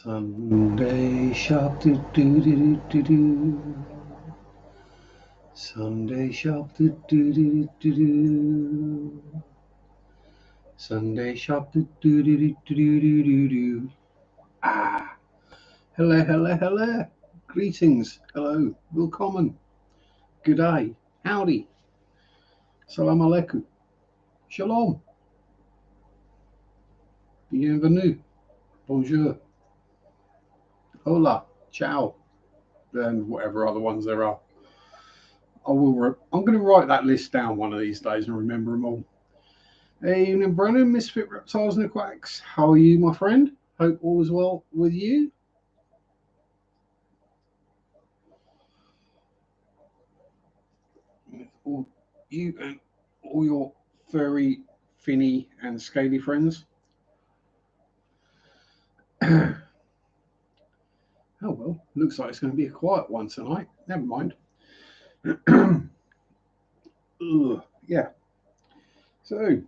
Sunday shop do do do do do. Sunday shop do do do do do. Sunday shop do do do do do do do do. Ah, hello, hello, hello. Greetings, hello, willkommen, good day, howdy, salam alaikum, shalom, bienvenue, bonjour, hola, ciao, and whatever other ones there are. I'm going to write that list down one of these days and remember them all. Hey, evening, Brennan, Misfit Reptiles and Quacks. How are you, my friend? Hope all is well with you. All you and all your furry, finny, and scaly friends. Oh well, looks like it's going to be a quiet one tonight. Never mind. Yeah. So,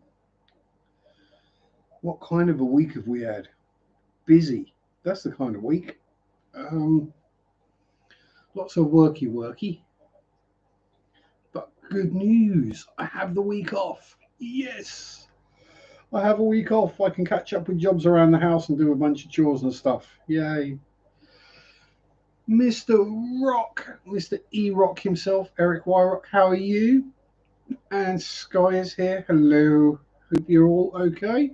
what kind of a week have we had? Busy. That's the kind of week. Lots of worky. But good news, I have the week off. Yes. I have a week off. I can catch up with jobs around the house and do a bunch of chores and stuff. Yay. Mr. Rock, Mr. E-Rock himself, Eric Wyrock, how are you? And Sky is here. Hello. Hope you're all okay.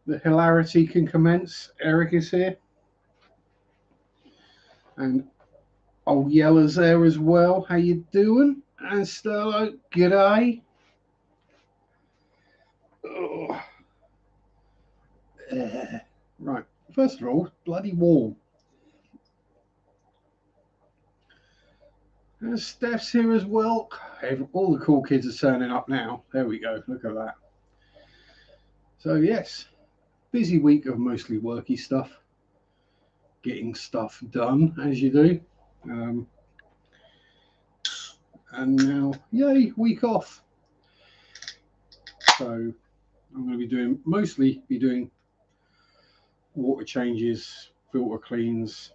The hilarity can commence. Eric is here. And old Yella's there as well. How you doing? And Sterlo, g'day. Oh. Right. First of all, bloody warm. And Steph's here as well. All the cool kids are turning up now. There we go. Look at that. So, yes, busy week of mostly worky stuff. Getting stuff done, as you do. And now, yay, week off. So, I'm going to be mostly doing water changes, filter cleans,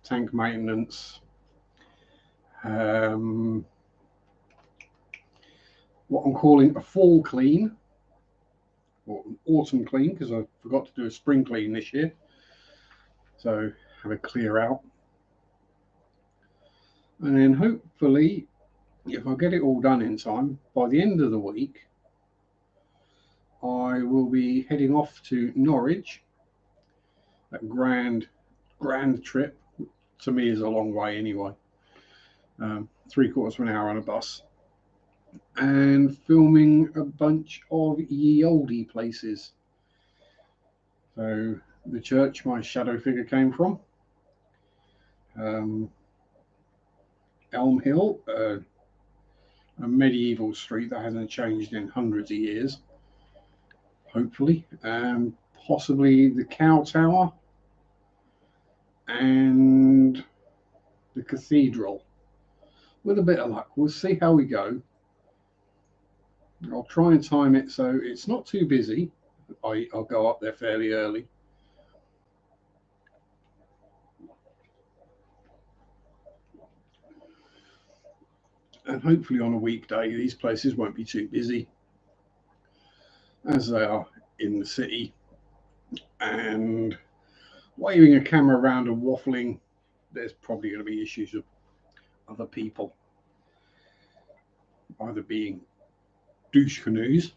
tank maintenance, what I'm calling a fall clean, or an autumn clean, because I forgot to do a spring clean this year. So have a clear out. And then hopefully, if I get it all done in time, by the end of the week, I will be heading off to Norwich. That grand trip, to me, is a long way anyway. 3/4 of an hour on a bus. And filming a bunch of ye olde places. So the church my shadow figure came from, Elm Hill, a medieval street that hasn't changed in hundreds of years, hopefully, possibly the Cow Tower and the cathedral. With a bit of luck, we'll see how we go. I'll try and time it so it's not too busy. I'll go up there fairly early. And hopefully on a weekday, these places won't be too busy, as they are in the city. And waving a camera around and waffling, there's probably going to be issues with other people, either being douche canoes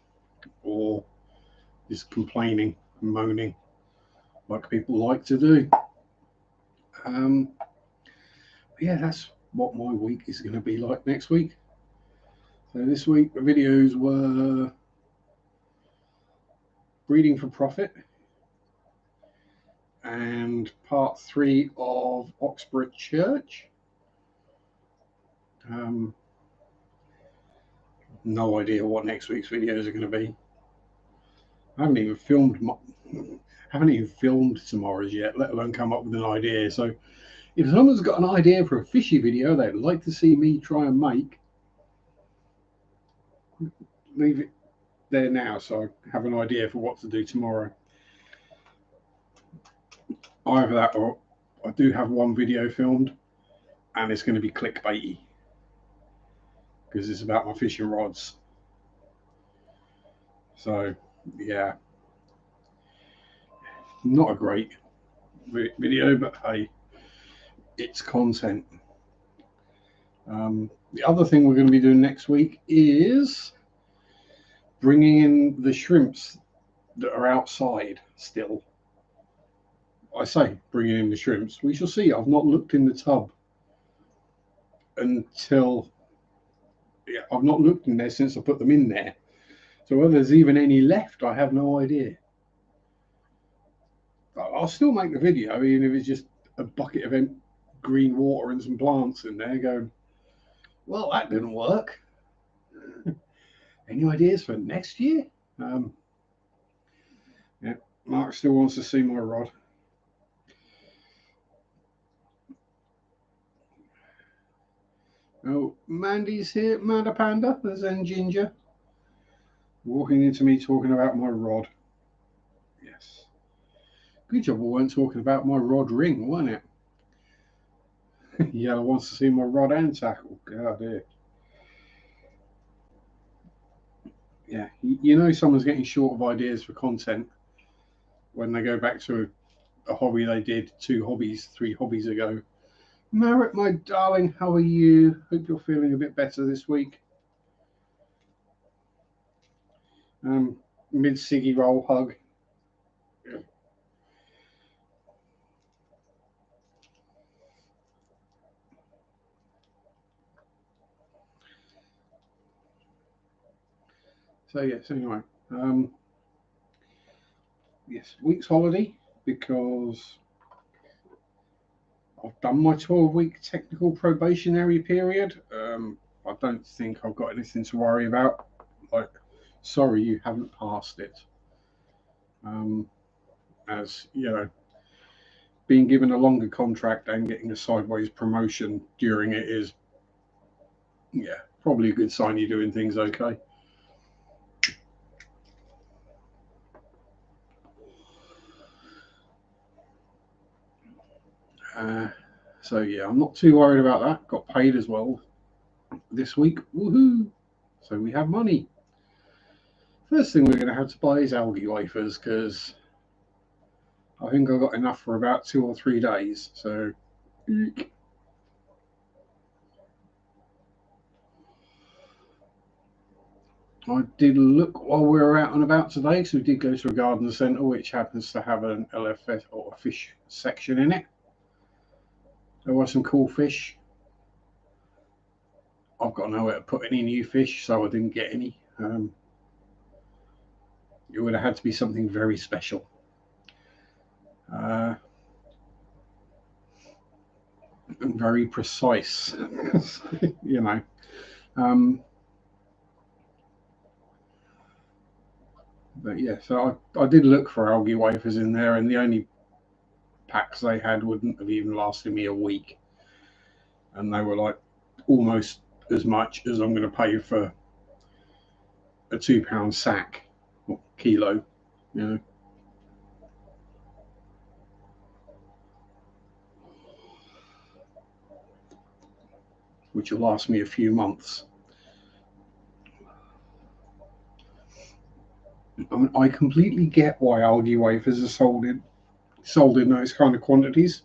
or just complaining and moaning like people like to do. Yeah, that's what my week is going to be like next week. So this week the videos were breeding for profit and part 3 of Oxford Church. No idea what next week's videos are going to be. I haven't even filmed tomorrow's yet, let alone come up with an idea. So if someone's got an idea for a fishy video they'd like to see me try and make, leave it there now so I have an idea for what to do tomorrow. Either that or I do have one video filmed and it's going to be clickbaity because it's about my fishing rods. So, yeah, not a great video, but hey, it's content. The other thing we're going to be doing next week is bringing in the shrimps that are outside still. I say bringing in the shrimps. We shall see. I've not looked in the tub until, yeah, I've not looked in there since I put them in there. So whether there's even any left, I have no idea. I'll still make the video, even if it's just a bucket of green water and some plants in there going, well, that didn't work. Any ideas for next year? Yeah, Mark still wants to see my rod. Oh, Mandy's here. Manda Panda, the Zen Ginger. Walking into me talking about my rod. Yes. Good job we weren't talking about my rod ring, wasn't it? Yellow wants to see my rod and tackle. God dear. Yeah, you know someone's getting short of ideas for content when they go back to a hobby they did 3 hobbies ago. Marriott, my darling, how are you? Hope you're feeling a bit better this week. Mid Siggy roll hug. So yes, anyway, yes, week's holiday because I've done my 12-week technical probationary period. I don't think I've got anything to worry about. Like, sorry, you haven't passed it. As you know, being given a longer contract and getting a sideways promotion during it is, yeah, probably a good sign you're doing things okay. So yeah, I'm not too worried about that. Got paid as well this week. Woohoo! So we have money. First thing we're going to have to buy is algae wafers because I think I've got enough for about 2 or 3 days. So I did look while we were out and about today. So we did go to a garden centre which happens to have an LFS or a fish section in it. There were some cool fish. I've got nowhere to put any new fish, so I didn't get any. It would have had to be something very special. And very precise, you know. But yeah, so I did look for algae wafers in there, and the only packs they had wouldn't have even lasted me a week. And they were like almost as much as I'm going to pay for a £2 sack or kilo, you know. Which will last me a few months. I mean, I completely get why algae wafers are sold in those kind of quantities.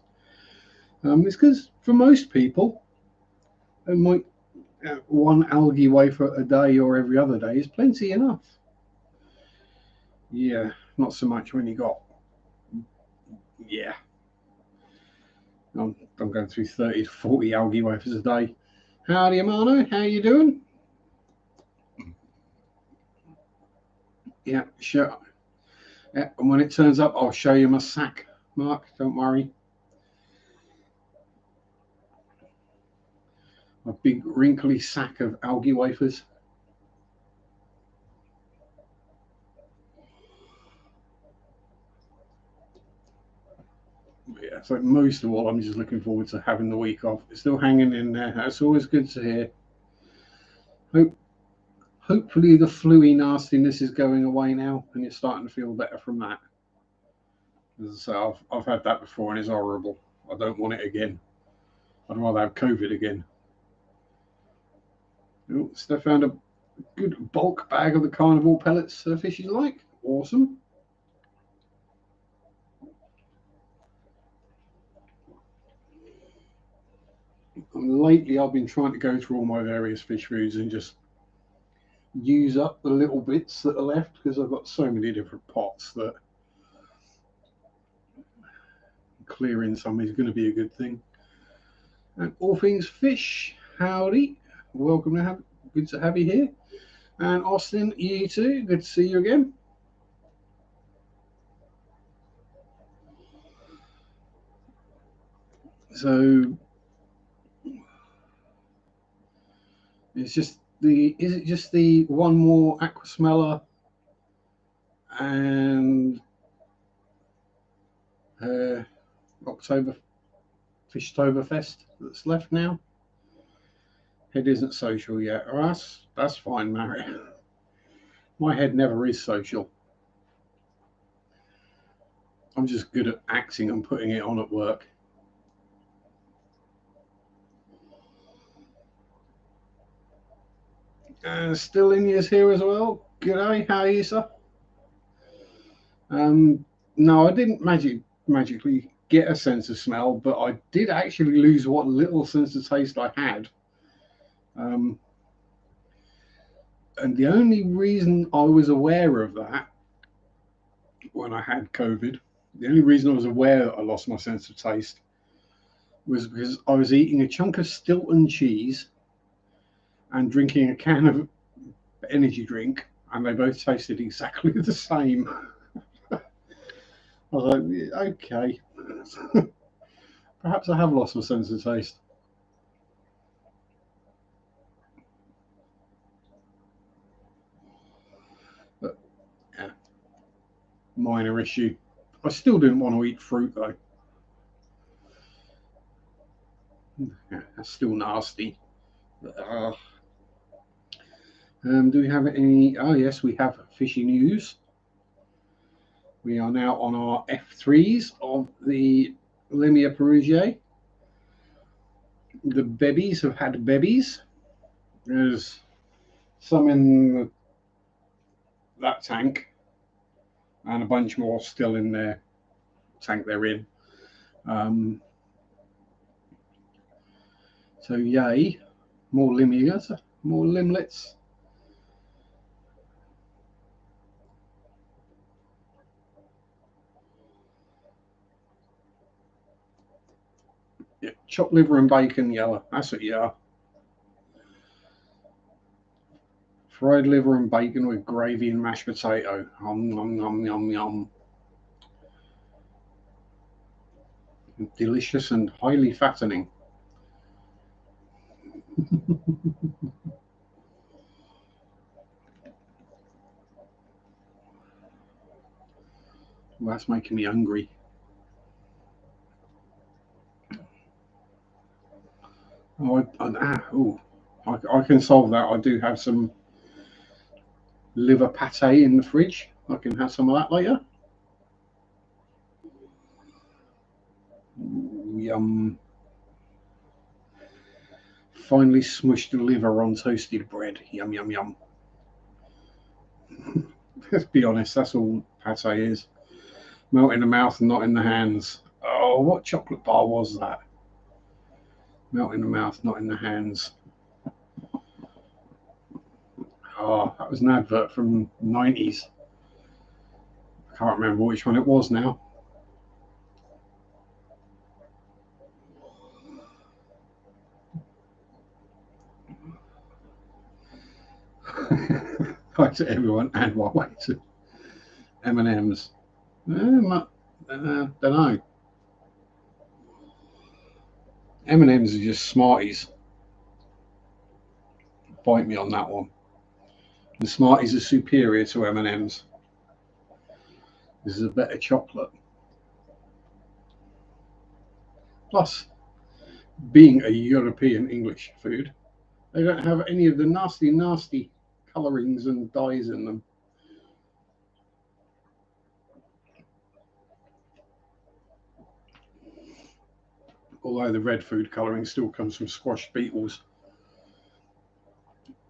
It's because for most people, it might one algae wafer a day or every other day is plenty enough. Yeah, not so much when you got, yeah. I'm going through 30 to 40 algae wafers a day. Howdy, Amano. How you doing? Yeah, sure. Yeah, and when it turns up, I'll show you my sack, Mark. Don't worry. A big wrinkly sack of algae wafers. Yeah, so most of all, I'm just looking forward to having the week off. It's still hanging in there. That's always good to hear. Hopefully the fluey nastiness is going away now and you're starting to feel better from that. As I say, I've had that before and it's horrible. I don't want it again. I'd rather have COVID again. Oh, Steph found a good bulk bag of the carnivore pellets the fishes like. Awesome. And lately, I've been trying to go through all my various fish foods and just use up the little bits that are left because I've got so many different pots that clearing some is going to be a good thing. And all things fish, howdy. Welcome to have, good to have you here. And Austin, you too. Good to see you again. So it's just is it just the one more aqua smeller and October Fishtoberfest that's left now? Head isn't social yet. Oh, that's fine, Mary. My head never is social. I'm just good at acting and putting it on at work. Still in years here as well. G'day, how are you, sir? No, I didn't magically get a sense of smell, but I did actually lose what little sense of taste I had. And the only reason I was aware of that when I had COVID, the only reason I was aware that I lost my sense of taste was because I was eating a chunk of Stilton cheese and drinking a can of energy drink, and they both tasted exactly the same. I was like, okay, perhaps I have lost my sense of taste. But yeah, minor issue. I still didn't want to eat fruit though. Yeah, that's still nasty. Do we have any? Oh yes, we have fishy news. We are now on our F3s of the Limia perugiae. The bebies have had bebies. There's some in that tank and a bunch more still in their tank they're in. So yay, more limias, more limlets. Yeah, chopped liver and bacon, yellow. That's what you are. Fried liver and bacon with gravy and mashed potato. Yum, yum, yum, yum, yum. Delicious and highly fattening. Well, that's making me hungry. I can solve that. I do have some liver pate in the fridge. I can have some of that later. Ooh, yum. Finely smushed liver on toasted bread. Yum, yum, yum. Let's be honest, that's all pate is. Melt in the mouth and not in the hands. Oh, what chocolate bar was that? Melt in the mouth, not in the hands. Oh, that was an advert from the 90s. I can't remember which one it was now. Hi to everyone and one way to M&M's. Don't know. M&M's are just Smarties. Bite me on that one. The Smarties are superior to M&M's. This is a better chocolate. Plus, being a European English food, they don't have any of the nasty colorings and dyes in them. although the red food colouring still comes from squash beetles.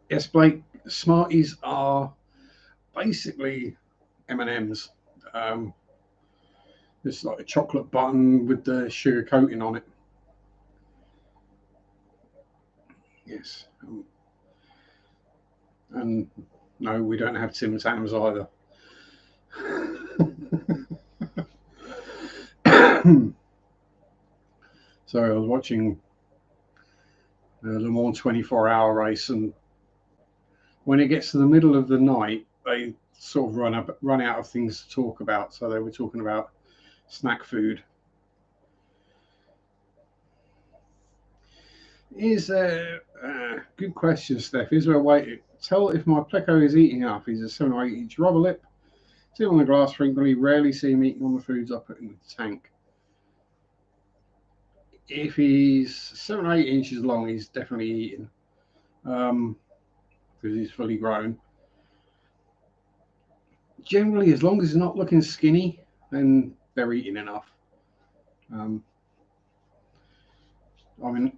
Yes, Blake, Smarties are basically M&Ms. It's like a chocolate button with the sugar coating on it. Yes. And no, we don't have Tim Tams either. So I was watching the Le Mans 24-hour race, and when it gets to the middle of the night, they sort of run out of things to talk about. So they were talking about snack food. Is there good question, Steph? Is there a way to tell if my Pleco is eating enough? He's a 7 or 8 inch rubber lip. Sit on the glass frequently. Rarely see him eating on the foods I put in the tank. If he's 7 or 8 inches long, he's definitely eating, because he's fully grown. Generally, as long as he's not looking skinny, then they're eating enough. I mean,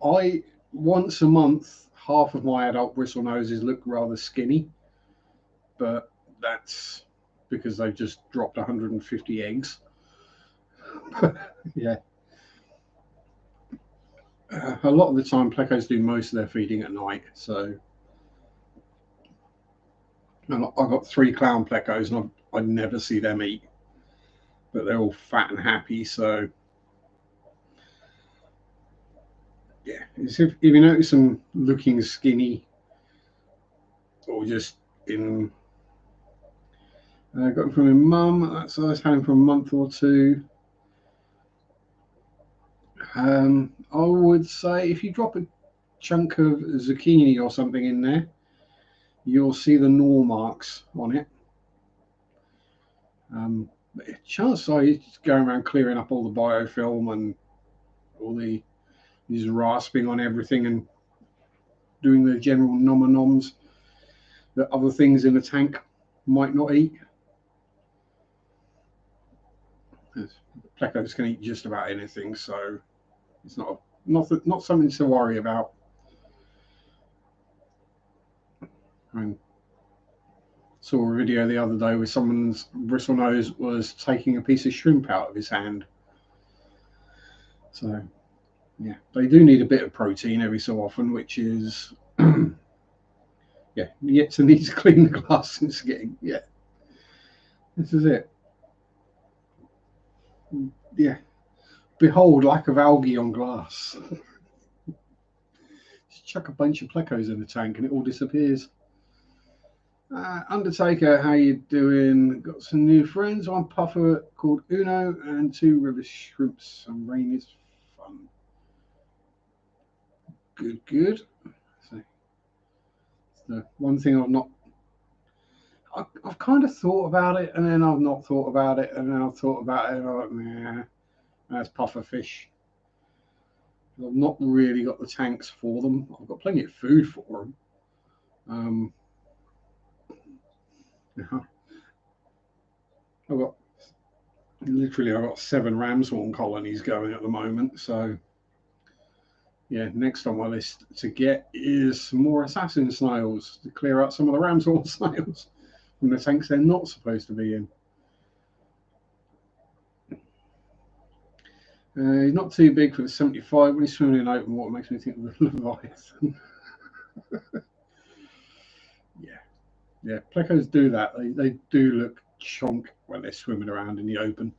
once a month, half of my adult bristle noses look rather skinny, but that's because they've just dropped 150 eggs. Yeah. A lot of the time, Plecos do most of their feeding at night, so I've got 3 clown Plecos, and I never see them eat, but they're all fat and happy. So yeah, if you notice them looking skinny or just in, I got them from my mum. That's I was having for a month or two. I would say if you drop a chunk of zucchini or something in there, you'll see the gnaw marks on it. Chances are he's just going around clearing up all the biofilm and all he's rasping on everything and doing the general nom-noms that other things in the tank might not eat. Plecos can eat just about anything, so it's not something to worry about. I mean, saw a video the other day where someone's bristle nose was taking a piece of shrimp out of his hand. So yeah, they do need a bit of protein every so often, which is yeah, yet to need to clean the glass since getting, yeah, this is it. Yeah, behold, lack of algae on glass. Just chuck a bunch of Plecos in the tank and it all disappears. Undertaker, how you doing? Got some new friends. One puffer called Uno and 2 river shrimps. And rain is fun. Good. So, the one thing I've kind of thought about it, and then I've not thought about it, and then I've thought about it, and I'm like, nah, that's puffer fish. I've not really got the tanks for them. I've got plenty of food for them. I've got 7 ram's horn colonies going at the moment. So yeah, next on my list to get is some more assassin snails to clear out some of the ram's horn snails from the tanks they're not supposed to be in. He's not too big for the 75. When he's swimming in open water, makes me think of the Leviathan. Yeah, Plecos do that. They do look chonk when they're swimming around in the open.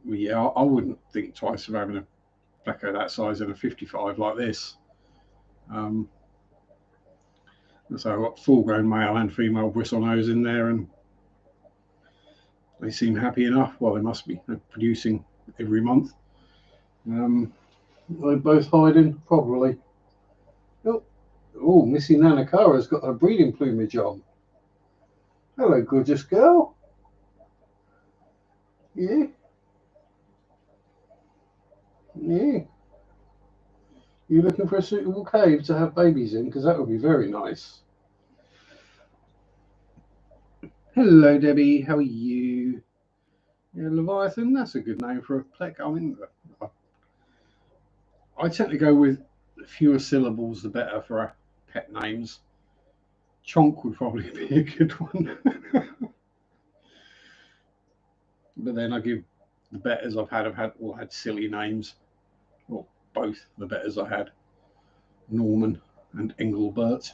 Yeah, I wouldn't think twice of having a Pleco that size and a 55 like this. So I've got full-grown male and female bristlenose in there, and they seem happy enough. Well, they must be. They're producing every month. They're both hiding, probably. Oh, Missy Nanakara's got her breeding plumage on. Hello, gorgeous girl. Yeah. You looking for a suitable cave to have babies in? Because that would be very nice. Hello, Debbie. How are you? Yeah, Leviathan, that's a good name for a Pleco. I mean, I tend to go with fewer syllables the better for our pet names. Chonk would probably be a good one. But then I give the betters I've all had silly names. Well, both the betters I had, Norman and Engelbert.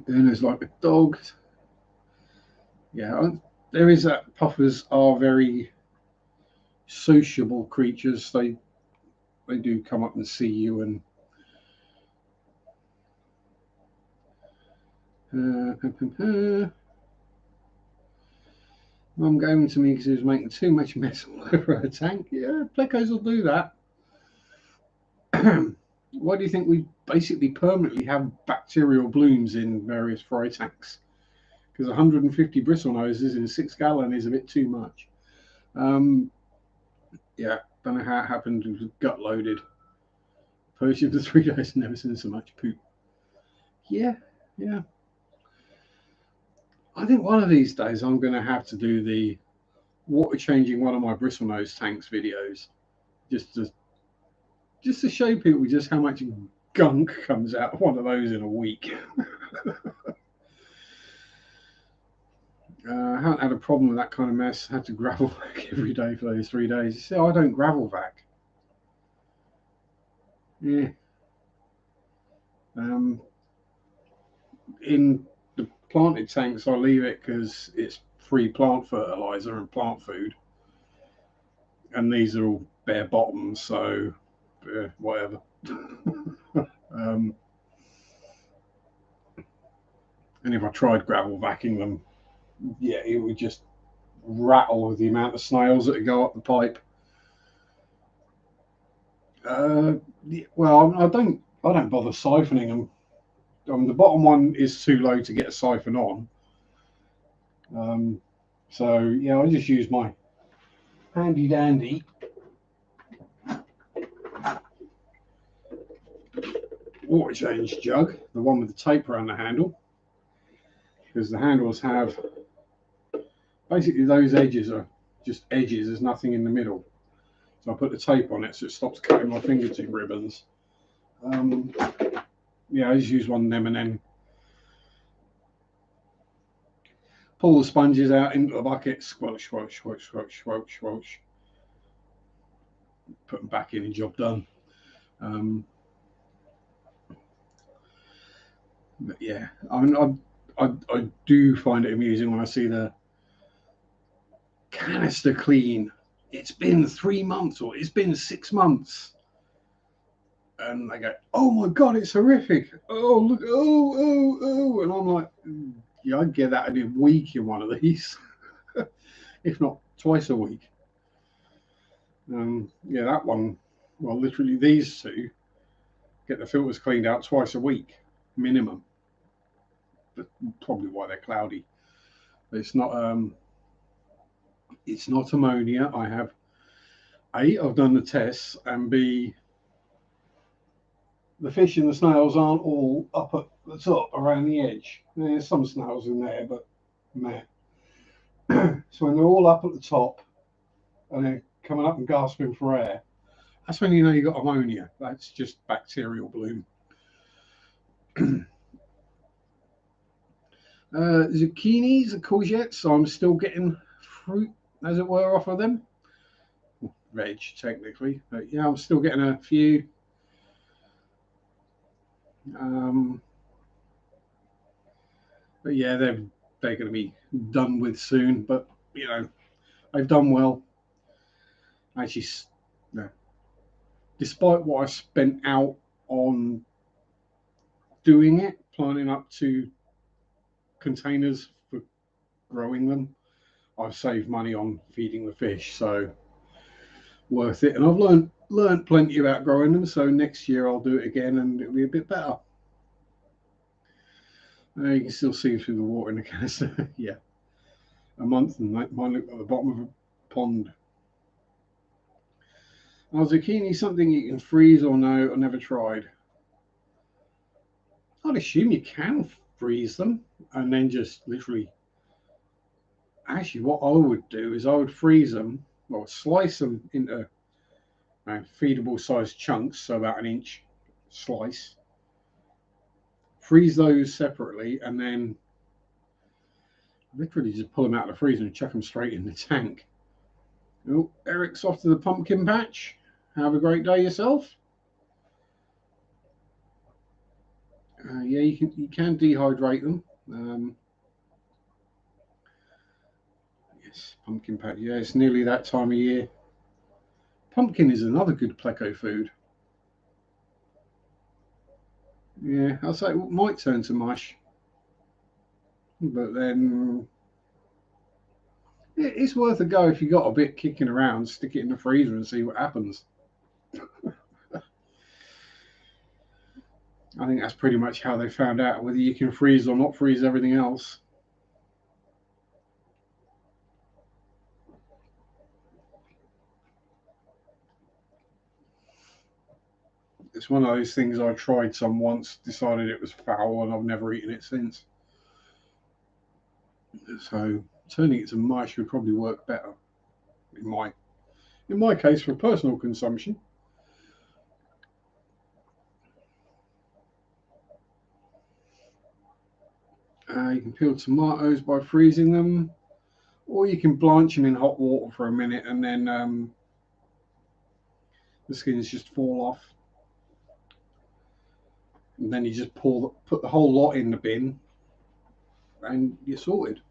Then there's like a dog. Yeah, there is that. Puffers are very sociable creatures. They do come up and see you and Mum gave him to me because he was making too much mess all over her tank. Yeah, Plecos will do that. Why do you think we basically permanently have bacterial blooms in various fry tanks? Because 150 bristle noses in 6 gallon is a bit too much. Yeah, don't know how it happened. It was gut loaded. Persian for 3 days, never seen so much poop. Yeah. I think one of these days I'm going to have to do the water changing one of my bristle nose tanks videos, just to show people just how much gunk comes out of one of those in a week. I haven't had a problem with that kind of mess. I had to gravel vac every day for those 3 days. You see, I don't gravel vac. Yeah. In the planted tanks, I leave it because it's free plant fertilizer and plant food. And these are all bare bottoms, so whatever. And if I tried gravel vacuuming them, yeah, it would just rattle with the amount of snails that would go up the pipe. Well, I don't bother siphoning them. The bottom one is too low to get a siphon on. So yeah, I just use my handy dandy water change jug, the one with the tape around the handle, because the handles have basically those edges are just edges. There's nothing in the middle. So I put the tape on it so it stops cutting my fingertip ribbons. Yeah, I just use one of them and then pull the sponges out into the bucket, squelch, squelch, squelch, squelch, squelch, squelch. Put them back in and job done. But yeah, I mean, I do find it amusing when I see the canister clean. It's been 3 months or it's been 6 months. And they go, oh my God, it's horrific. Oh, look, oh. And I'm like, yeah, I'd get that in a week in one of these, if not twice a week. Yeah, that one, well, literally these two get the filters cleaned out twice a week, minimum. That's probably why they're cloudy. It's not ammonia. I have I've done the tests, and B, the fish and the snails aren't all up at the top around the edge. There's some snails in there, but meh. So when they're all up at the top and they're coming up and gasping for air, that's when you know you've got ammonia. That's just bacterial bloom. Zucchinis and courgettes, I'm still getting fruit, as it were, off of them. Veg, technically, but yeah, I'm still getting a few. But yeah, they're going to be done with soon. But you know, they've done well. Actually, no, despite what I spent out on doing it, planting up 2 containers for growing them, I've saved money on feeding the fish, so worth it. And I've learned plenty about growing them, so next year I'll do it again and it'll be a bit better. You can still see through the water in the canister. Yeah, a month and mine look at the bottom of a pond. Now, zucchini something you can freeze or no? I never tried. I'd assume you can freeze them, and then just literally. Actually, what I would do is I would freeze them, or slice them into feedable sized chunks, so about an inch slice. Freeze those separately, and then literally just pull them out of the freezer and chuck them straight in the tank. Oh, Eric's off to the pumpkin patch. Have a great day yourself. Yeah, you can dehydrate them. Yes, pumpkin patch. Yeah, it's nearly that time of year. Pumpkin is another good Pleco food. Yeah, I'll say it might turn to mush, but then it's worth a go if you got a bit kicking around. Stick it in the freezer and see what happens. I think that's pretty much how they found out whether you can freeze or not freeze everything else. It's one of those things I tried some once, decided it was foul, and I've never eaten it since. So turning it to mush would probably work better in my case for personal consumption. You can peel tomatoes by freezing them, or you can blanch them in hot water for a minute, and then the skins just fall off. And then you just put the whole lot in the bin, and you're sorted.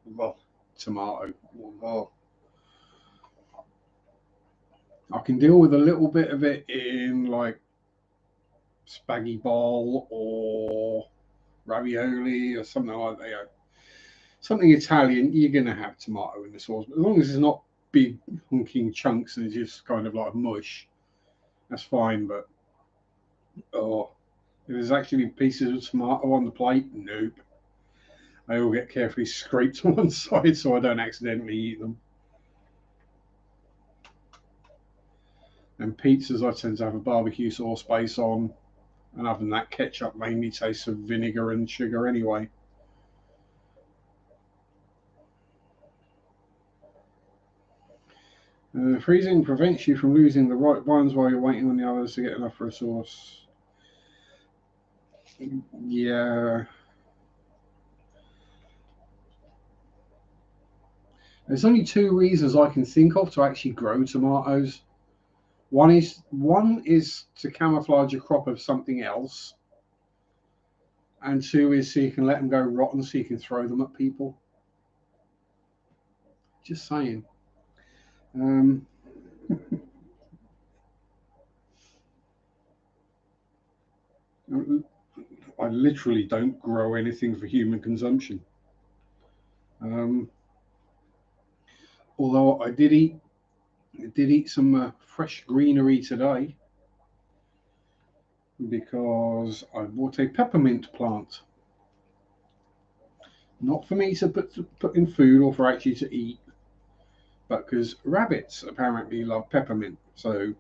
Well, tomato. Well, I can deal with a little bit of it in like spaghetti bol or ravioli or something like that. Something Italian, you're going to have tomato in the sauce. But as long as it's not big hunking chunks and it's just kind of like mush, that's fine. But if there's actually pieces of tomato on the plate, nope. They all get carefully scraped to one side so I don't accidentally eat them. And pizzas, I tend to have a barbecue sauce base on. And other than that, ketchup mainly tastes of vinegar and sugar anyway. Freezing prevents you from losing the right ones while you're waiting on the others to get enough for a sauce. Yeah. There's only two reasons I can think of to actually grow tomatoes. One is to camouflage a crop of something else, and two is so you can let them go rotten so you can throw them at people. Just saying. I literally don't grow anything for human consumption. Although I did eat some fresh greenery today because I bought a peppermint plant. Not for me to put in food or for actually to eat, but because rabbits apparently love peppermint. So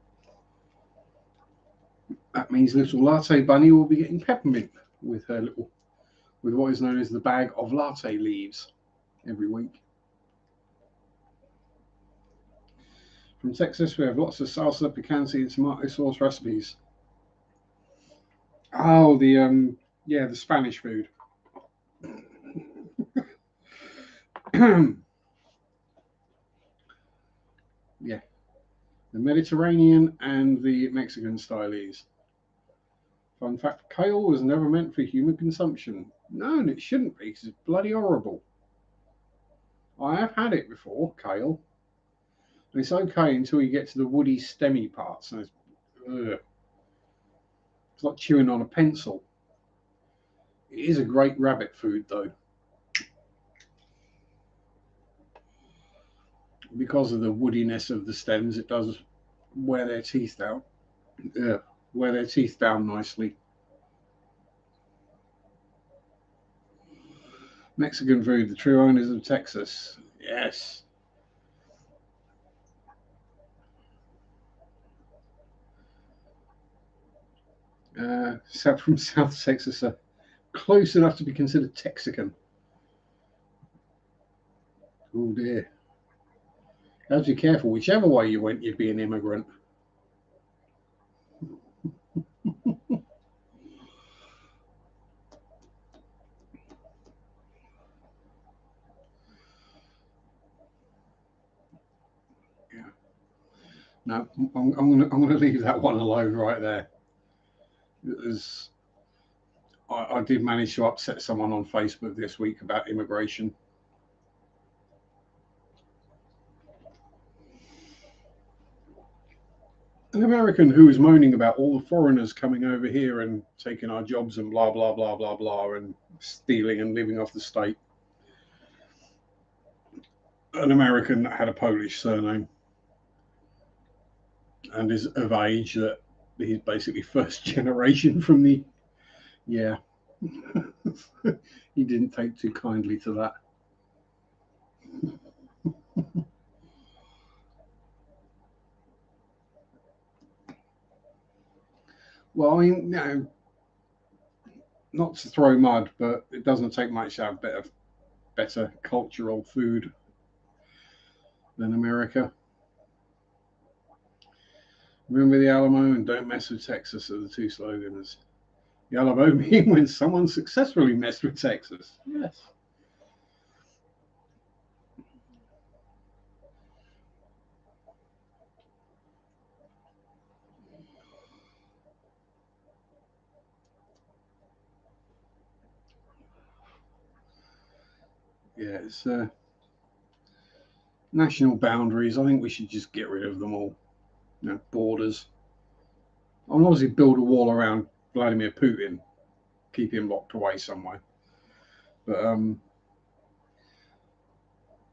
that means little latte bunny will be getting peppermint with what is known as the bag of latte leaves every week. From Texas, we have lots of salsa, picante, and tomato sauce recipes. Oh, the Spanish food. Yeah, the Mediterranean and the Mexican stylies. Fun fact, kale was never meant for human consumption. No, and it shouldn't be, because it's bloody horrible. I have had it before, kale. And it's okay until you get to the woody, stemmy parts. And it's like chewing on a pencil. It is a great rabbit food, though. Because of the woodiness of the stems, it does wear their teeth down. Wear their teeth down nicely. Mexican food, the true owners of Texas. Yes. from South Texas are close enough to be considered Texican. Oh dear. You have to be careful. Whichever way you went, you'd be an immigrant. Yeah. No, I'm gonna leave that one alone right there. I did manage to upset someone on Facebook this week about immigration. An American who was moaning about all the foreigners coming over here and taking our jobs and blah, blah, blah, blah, blah, and stealing and living off the state. An American that had a Polish surname and is of age that he's basically first generation from the, yeah. He didn't take too kindly to that. Well, I mean, no, not to throw mud, but it doesn't take much to have better cultural food than America. Remember the Alamo and don't mess with Texas are the two slogans. The Alamo being when someone successfully messed with Texas. Yes. Yeah, it's national boundaries. I think we should just get rid of them all. You know, borders. I'll obviously build a wall around Vladimir Putin, keep him locked away somewhere. But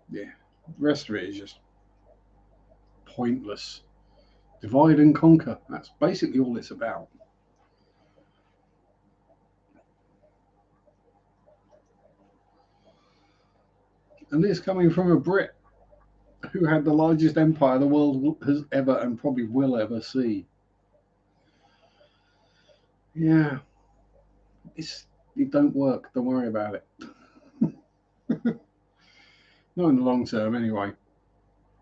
yeah, the rest of it is just pointless. Divide and conquer. That's basically all it's about. And this coming from a Brit who had the largest empire the world has ever and probably will ever see. Yeah, it don't work. Don't worry about it. Not in the long term, anyway.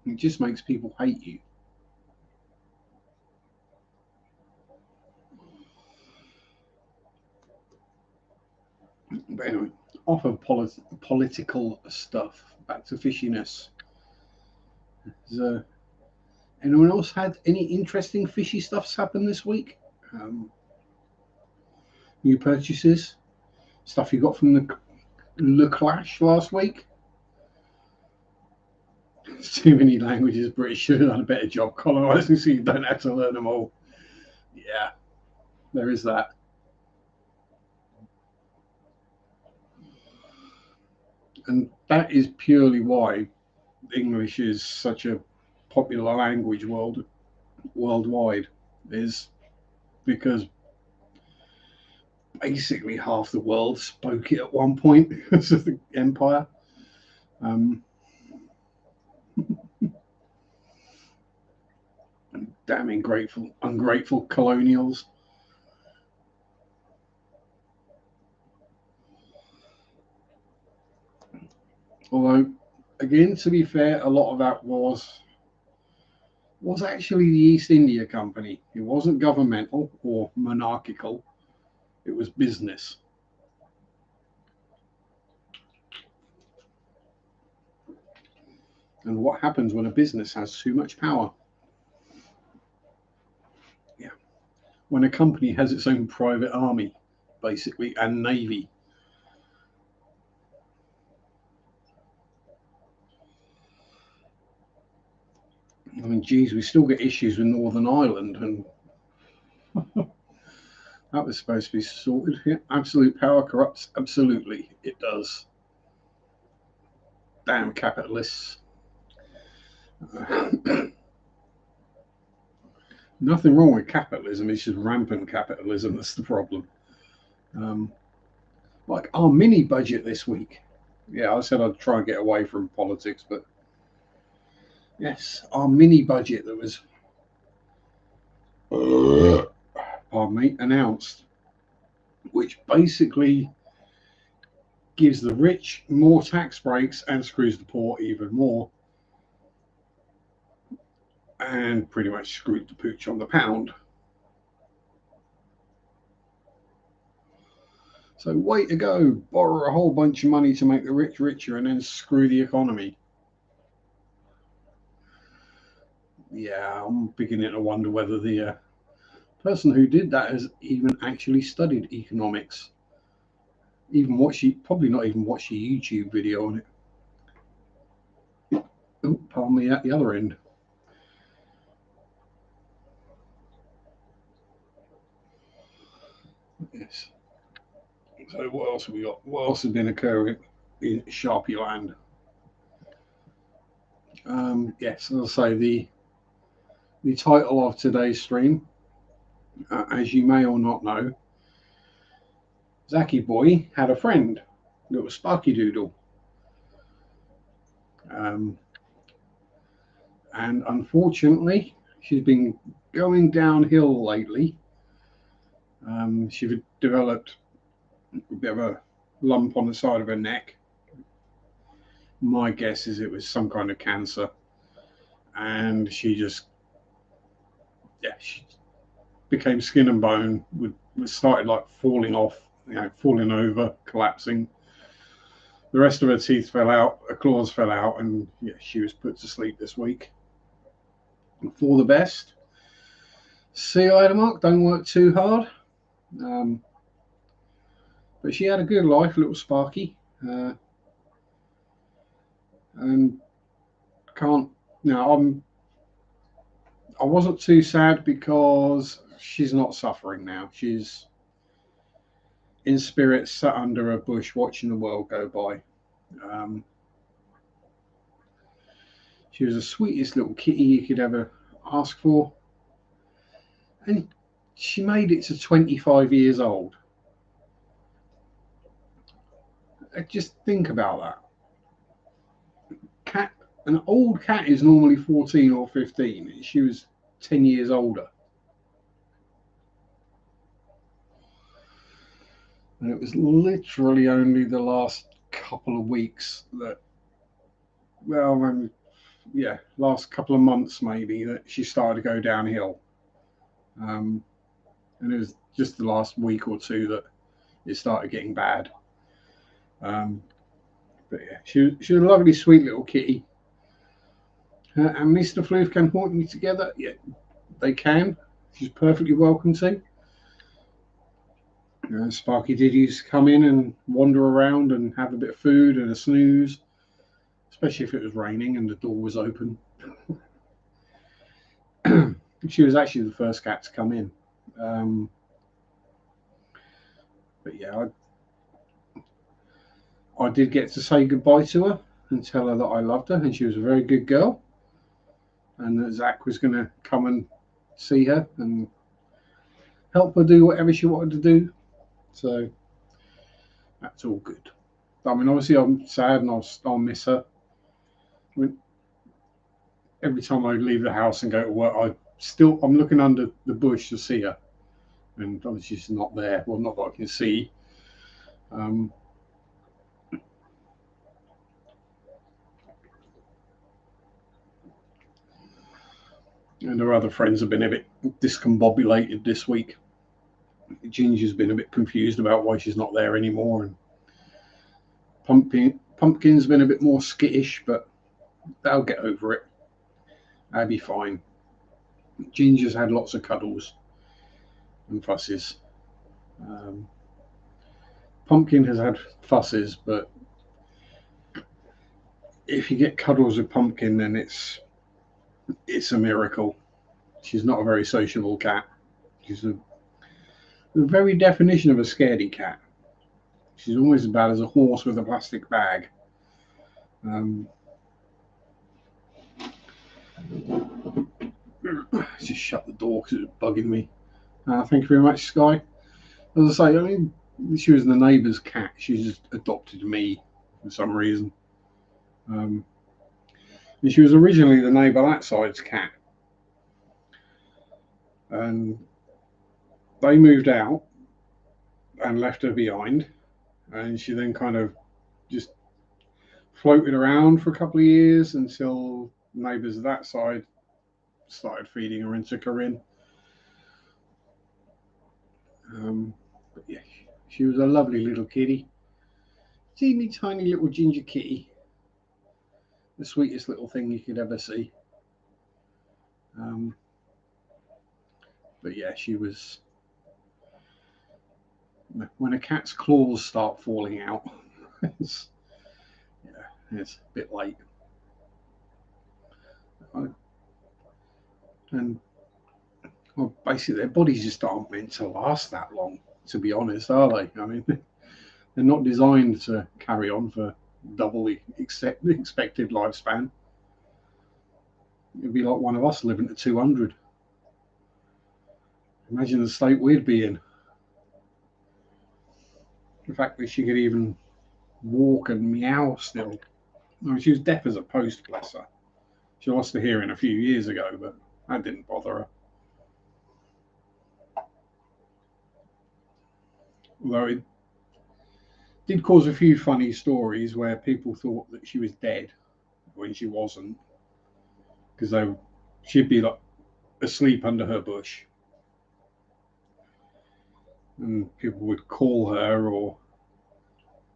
It just makes people hate you. But anyway, off of political stuff, back to fishiness. Has anyone else had any interesting fishy stuffs happen this week? New purchases? Stuff you got from the Le Clash last week? Too many languages. British should have done a better job colonising so you don't have to learn them all. Yeah, there is that. And that is purely why English is such a popular language worldwide, is because basically half the world spoke it at one point because of the empire. Damn ungrateful colonials. Although, again, to be fair, a lot of that was actually the East India Company. It wasn't governmental or monarchical. It was business. And what happens when a business has too much power? Yeah. When a company has its own private army, basically, and navy. I mean, geez, we still get issues with Northern Ireland, and that was supposed to be sorted. Yeah, absolute power corrupts. Absolutely, it does. Damn capitalists. Nothing wrong with capitalism. It's just rampant capitalism that's the problem. Like our mini budget this week. Yeah, I said I'd try and get away from politics, but yes, our mini budget that was pardon me, announced, which basically gives the rich more tax breaks and screws the poor even more, and pretty much screwed the pooch on the pound. So way to go, borrow a whole bunch of money to make the rich richer and then screw the economy. Yeah, I'm beginning to wonder whether the person who did that has even actually studied economics. Probably not even watched a YouTube video on it. Oh, pardon me, at the other end. Yes. So what else have we got? What else has been occurring in Sharpe land? Yes, as I say, the title of today's stream, as you may or not know, Zacky Boy had a friend, little Sparky Doodle. And unfortunately, she's been going downhill lately. She developed a bit of a lump on the side of her neck. My guess is it was some kind of cancer. And she became skin and bone, started like falling off, falling over, collapsing. The rest of her teeth fell out, her claws fell out, and she was put to sleep this week. And for the best. See you later, Mark. Don't work too hard. But she had a good life, little Sparky. And I wasn't too sad because she's not suffering now. She's in spirit, sat under a bush watching the world go by. She was the sweetest little kitty you could ever ask for. And she made it to 25 years old. Just think about that. An old cat is normally 14 or 15, and she was 10 years older. And it was literally only the last couple of weeks last couple of months maybe, that she started to go downhill. And it was just the last week or two that it started getting bad. But yeah, she was a lovely, sweet little kitty. And Mr. Floof can haunt me together. Yeah, they can. She's perfectly welcome to. Sparky did used to come in and wander around and have a bit of food and a snooze, especially if it was raining and the door was open. She was actually the first cat to come in. But yeah, I did get to say goodbye to her and tell her that I loved her, and she was a very good girl, and that Zach was going to come and see her and help her do whatever she wanted to do. So that's all good. I mean, obviously I'm sad and I'll miss her. I mean, every time I leave the house and go to work, I'm looking under the bush to see her, and obviously she's not there. Well, not that I can see. And her other friends have been a bit discombobulated this week. Ginger's been a bit confused about why she's not there anymore, and Pumpkin's been a bit more skittish, but they'll get over it. They'll be fine. Ginger's had lots of cuddles and fusses. Pumpkin has had fusses, but if you get cuddles with Pumpkin, then it's a miracle. She's not a very sociable cat. She's the very definition of a scaredy cat. She's almost as bad as a horse with a plastic bag. Just shut the door because it's bugging me. Thank you very much, Sky. As I say, I mean, she was the neighbour's cat. She just adopted me for some reason. And she was originally the neighbour that side's cat. And they moved out and left her behind, and she then kind of just floated around for a couple of years until neighbours that side started feeding her and took her in. But yeah, she was a lovely little kitty. Teeny tiny little ginger kitty. The sweetest little thing you could ever see. But yeah, she was. When a cat's claws start falling out, it's a bit late. And well, basically, their bodies just aren't meant to last that long, to be honest, are they? I mean, they're not designed to carry on for double the expected lifespan. It'd be like one of us living to 200. Imagine the state we'd be in. The fact that she could even walk and meow still. I mean, she was deaf as a post, bless her. She lost her hearing a few years ago, but that didn't bother her. Although it did cause a few funny stories where people thought that she was dead when she wasn't, because she'd be like asleep under her bush, and people would call her or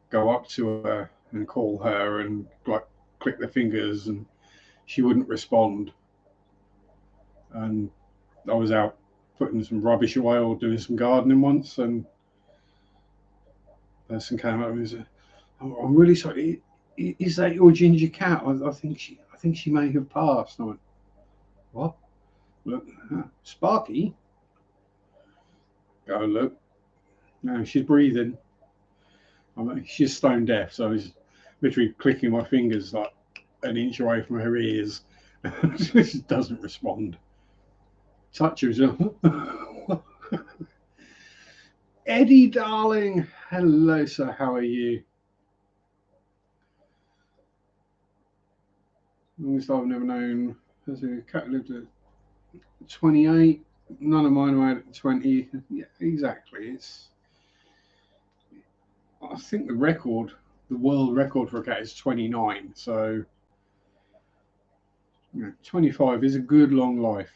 go up to her and call her and like click their fingers, and she wouldn't respond. And I was out putting some rubbish away or doing some gardening once, and a person came up and said, "Oh, I'm really sorry. Is that your ginger cat? I think she may have passed." And I went, "What? Look, Sparky." Go look. No, she's breathing. I mean, she's stone deaf, so I was literally clicking my fingers like an inch away from her ears. She doesn't respond. Touch her. Eddie, darling. Hello, sir. How are you? Longest I've never known. As a cat lived at 28. None of mine were at 20. Yeah, exactly. I think the world record for a cat is 29. So 25 is a good long life.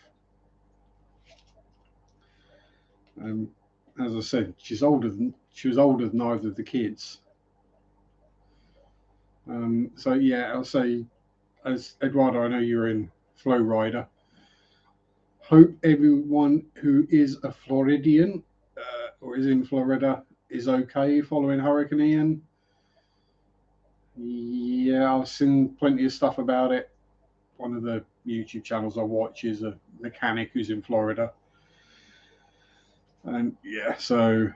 As I said, she was older than either of the kids. So yeah, I'll say, as Eduardo, I know you're in Flow Rider. Hope everyone who is a Floridian or is in Florida is okay following Hurricane Ian. Yeah, I've seen plenty of stuff about it. One of the YouTube channels I watch is a mechanic who's in Florida. And yeah, so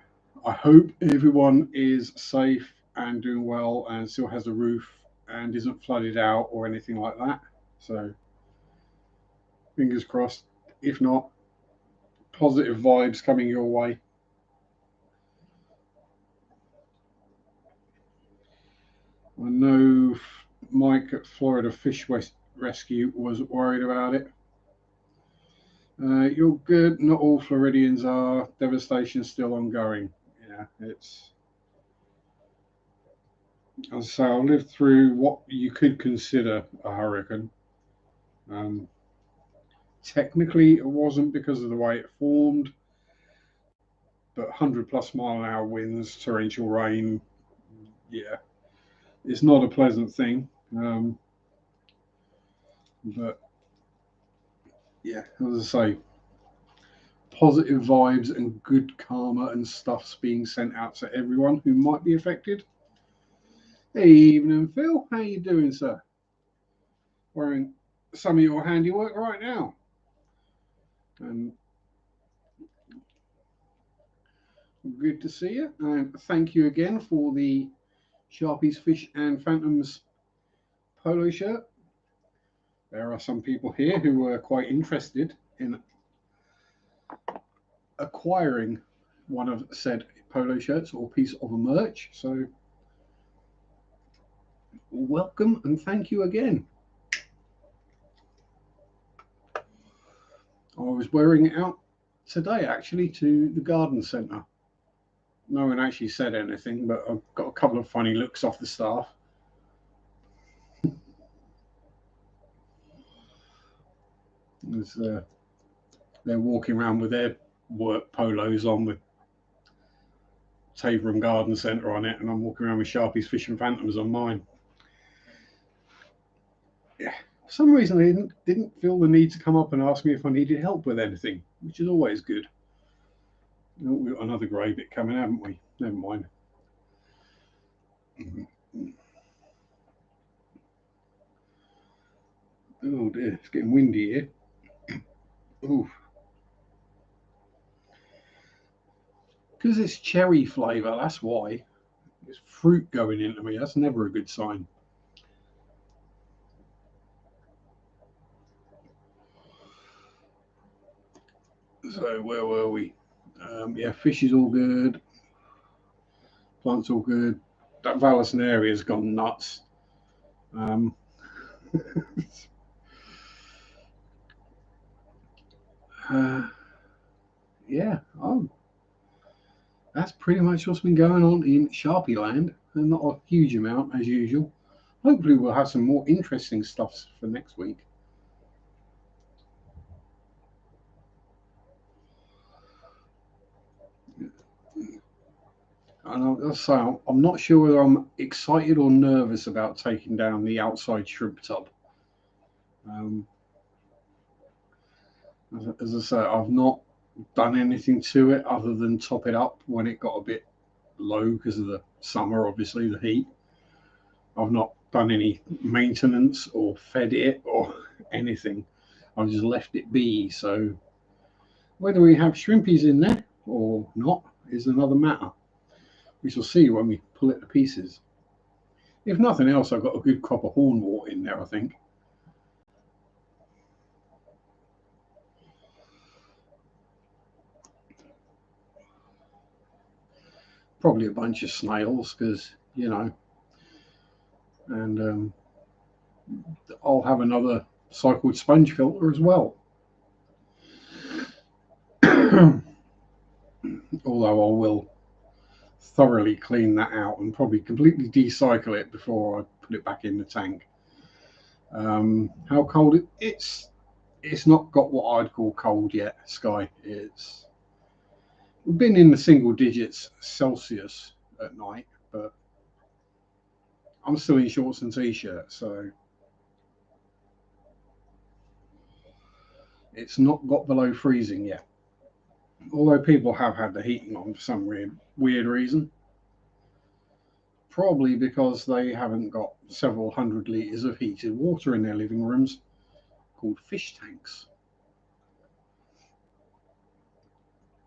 I hope everyone is safe and doing well and still has a roof and isn't flooded out or anything like that. So fingers crossed. If not, positive vibes coming your way. I know Mike at Florida Fish Rescue was worried about it. You're good. Not all Floridians are. Devastation still ongoing. Yeah, as I say, I lived through what you could consider a hurricane. Technically, it wasn't because of the way it formed, but 100+ mile an hour winds, torrential rain, yeah, it's not a pleasant thing. But yeah, as I say, positive vibes and good karma and stuff's being sent out to everyone who might be affected. Hey, evening, Phil. How you doing, sir? Wearing some of your handiwork right now. And good to see you. And thank you again for the Sharpies, Fish and Phantoms polo shirt. There are some people here who were quite interested in acquiring one of said polo shirts or piece of merch. So welcome and thank you again. I was wearing it out today actually to the garden centre. No one actually said anything, but I've got a couple of funny looks off the staff. They're walking around with their work polos on with Taveram Garden Centre on it, and I'm walking around with Sharpe's Fish and Phantoms on mine. Yeah, for some reason they didn't feel the need to come up and ask me if I needed help with anything, which is always good. Oh, we've got another grey bit coming, haven't we? Never mind. Oh dear, it's getting windy here. Ooh. Because it's cherry flavour, that's why. It's fruit going into me, that's never a good sign. So where were we? Yeah, fish is all good. Plants all good. That Vallisneria has gone nuts. Yeah, that's pretty much what's been going on in Sharpie land, and not a huge amount as usual. Hopefully we'll have some more interesting stuff for next week. And I'll say I'm not sure whether I'm excited or nervous about taking down the outside shrimp tub. As I say, I've not done anything to it other than top it up when it got a bit low because of the summer, obviously the heat. I've not done any maintenance or fed it or anything. I've just left it be. So whether we have shrimpies in there or not is another matter. We shall see when we pull it to pieces. If nothing else, I've got a good crop of hornwort in there, I think. Probably a bunch of snails because, you know, and I'll have another cycled sponge filter as well. Although I will thoroughly clean that out and probably completely decycle it before I put it back in the tank. How cold it's not got what I'd call cold yet, Sky. We've been in the single digits Celsius at night, but I'm still in shorts and t-shirt, so it's not got below freezing yet. Although people have had the heating on for some weird reason. Probably because they haven't got several hundred litres of heated water in their living rooms called fish tanks.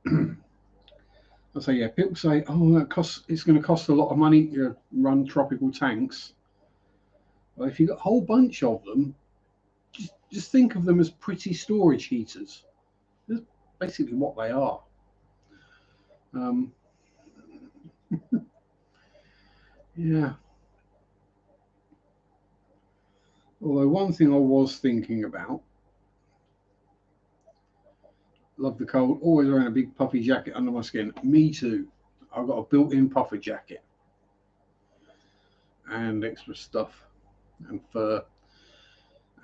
I say, yeah, people say, oh, it's going to cost a lot of money to run tropical tanks. Well, if you've got a whole bunch of them, just think of them as pretty storage heaters. That's basically what they are. Yeah. Although one thing I was thinking about, love the cold, always wearing a big puffy jacket under my skin. Me too. I've got a built-in puffer jacket and extra stuff and fur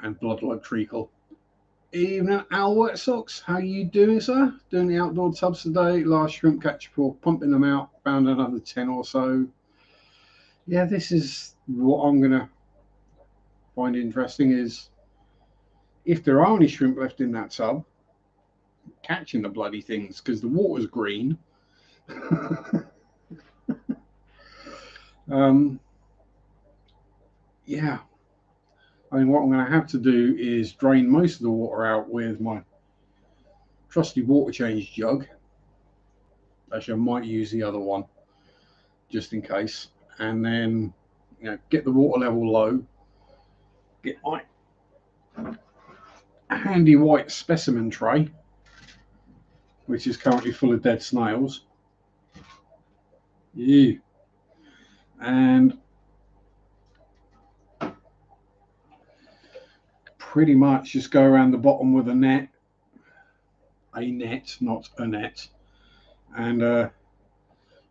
and blood treacle. Evening, Al Wet Socks. How you doing, sir? Doing the outdoor tubs today. Last shrimp catch for pumping them out. Found another 10 or so. Yeah, this is what I'm going to find interesting is if there are any shrimp left in that tub, catching the bloody things because the water's green. Yeah. I mean, what I'm going to have to do is drain most of the water out with my trusty water change jug. Actually, I might use the other one just in case. And then, you know, get the water level low. Get my handy white specimen tray, which is currently full of dead snails. Yeah. And pretty much just go around the bottom with a net a net, not a net, and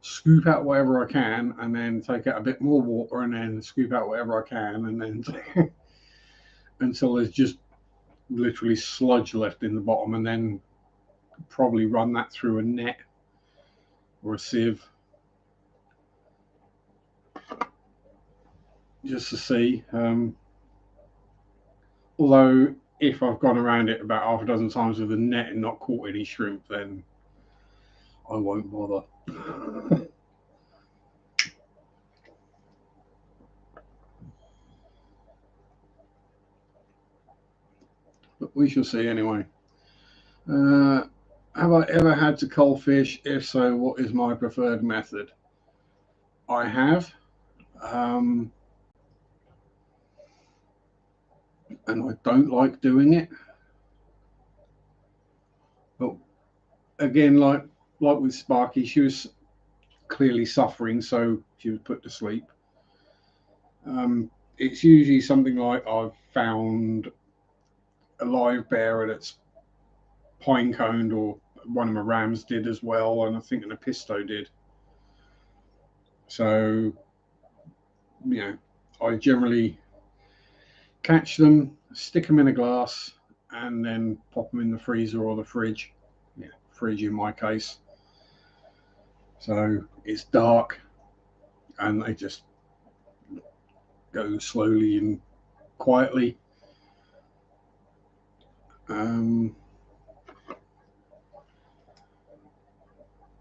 scoop out whatever I can, and then take out a bit more water, and then scoop out whatever I can, and then until there's just literally sludge left in the bottom, and then probably run that through a net or a sieve just to see. Although if I've gone around it about half a dozen times with a net and not caught any shrimp, then I won't bother. But we shall see anyway. Have I ever had to cull fish? If so, what is my preferred method? I have. And I don't like doing it. But again, like with Sparky, she was clearly suffering, so she was put to sleep. It's usually something like I've found a live bear that's pine coned, or one of my rams did as well, and I think an apisto did. So, you know, I generally catch them, stick them in a glass, and then pop them in the freezer or the fridge. Yeah, fridge in my case. So it's dark, and they just go slowly and quietly.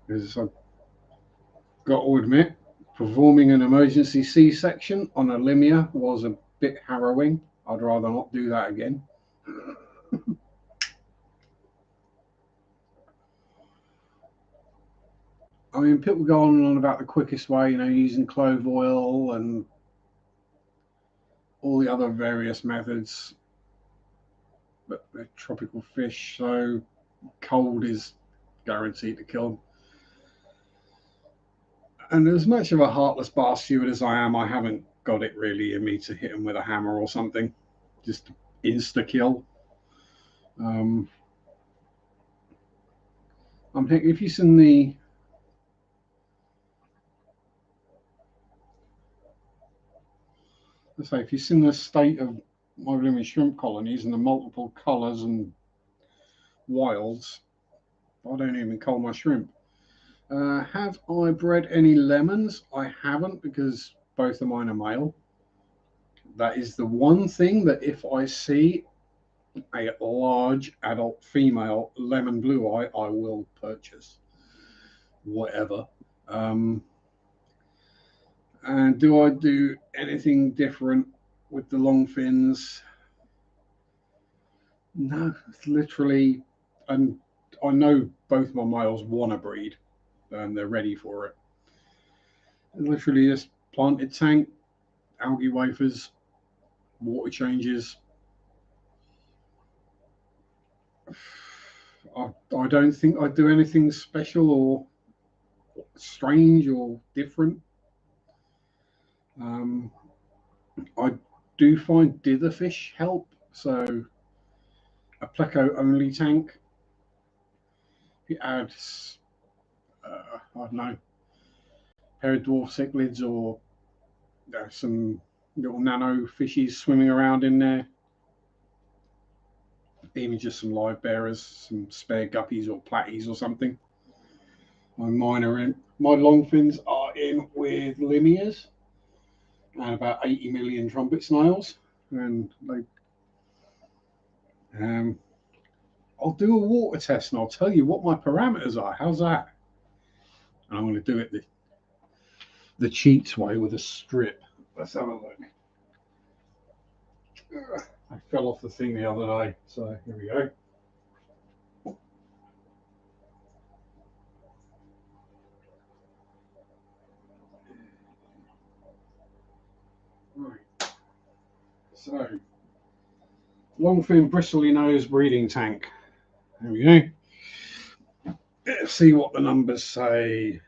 Because I've got to admit, performing an emergency C-section on a limia was a bit harrowing. I'd rather not do that again. I mean, people go on and on about the quickest way, you know, using clove oil and all the other various methods. But they're tropical fish, so cold is guaranteed to kill them. And as much of a heartless bar steward as I am, I haven't got it really in me to hit them with a hammer or something. Just insta kill. I'm thinking if you've seen the let's say if you've seen the state of my blooming shrimp colonies and the multiple colours and wilds, I don't even cull my shrimp. Have I bred any lemons? I haven't, because both of mine are male. That is the one thing that if I see a large adult female lemon blue eye, I will purchase. Whatever. And do I do anything different with the long fins? No, it's literally, and I know both my males want to breed, and they're ready for it. Literally just planted tank, algae wafers, water changes. I don't think I do anything special or strange or different. I do find dither fish help. So a Pleco only tank, if you add, I don't know, a pair of dwarf cichlids or some little nano fishies swimming around in there, even just some live bearers, some spare guppies or platties or something. Mine are in, my longfins are in with limias and about 80 million trumpet snails, and they I'll do a water test and I'll tell you what my parameters are. How's that? And I'm going to do it the cheats way with a strip. Let's have a look. I fell off the thing the other day, so here we go. Right. So, longfin bristly nose breeding tank. There we go. Let's see what the numbers say.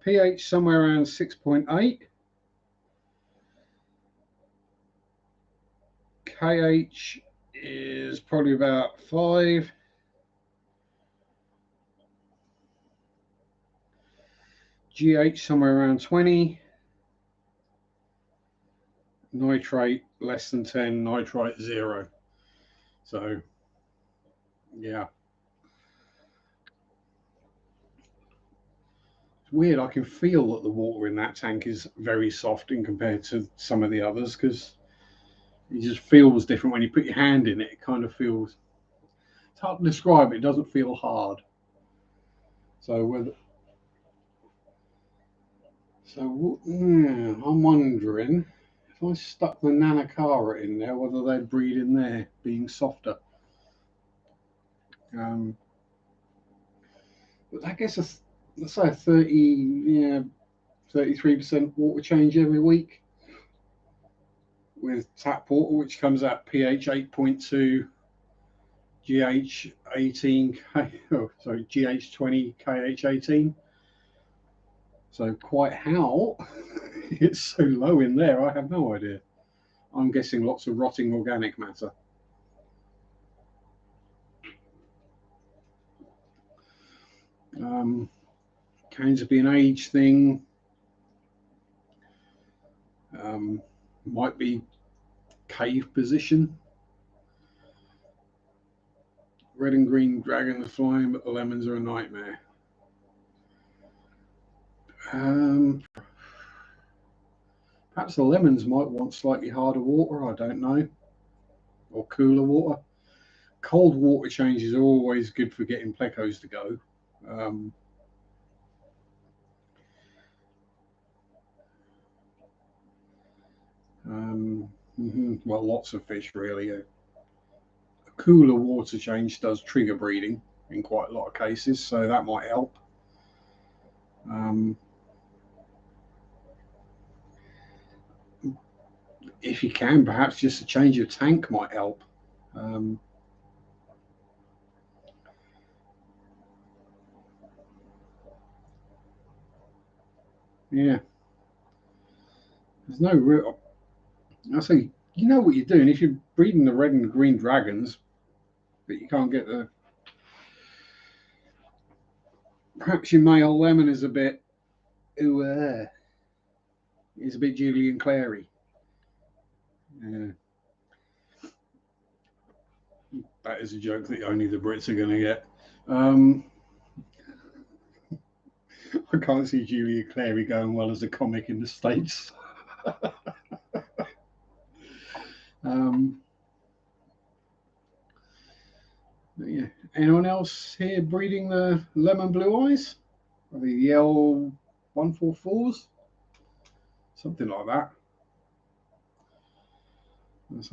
pH somewhere around 6.8. KH is probably about 5. GH somewhere around 20. Nitrate less than 10, nitrite 0. So, yeah. It's weird, I can feel that the water in that tank is very soft in compared to some of the others, because it just feels different when you put your hand in it. It kind of feels, it's hard to describe, it doesn't feel hard. I'm wondering if I stuck the Nanacara in there, whether they'd breed in there being softer. But I guess let's say a 33% water change every week with tap water, which comes out pH 8.2, GH 18, GH 20, KH 18. So quite how it's so low in there, I have no idea. I'm guessing lots of rotting organic matter. Can be an age thing. Might be cave position. Red and green dragons flying, but the lemons are a nightmare. Perhaps the lemons might want slightly harder water, I don't know, or cooler water. Cold water changes are always good for getting plecos to go. Well, lots of fish really. A cooler water change does trigger breeding in quite a lot of cases, so that might help. If you can, perhaps just a change of tank might help. Yeah, there's no real. I say, you know what you're doing if you're breeding the red and green dragons, but you can't get the. Perhaps your male lemon is a bit. It's a bit Julian Clary. Yeah. That is a joke that only the Brits are going to get. I can't see Julia Clary going well as a comic in the States. Yeah. Anyone else here breeding the lemon blue eyes? Or the L144s? Something like that. Let's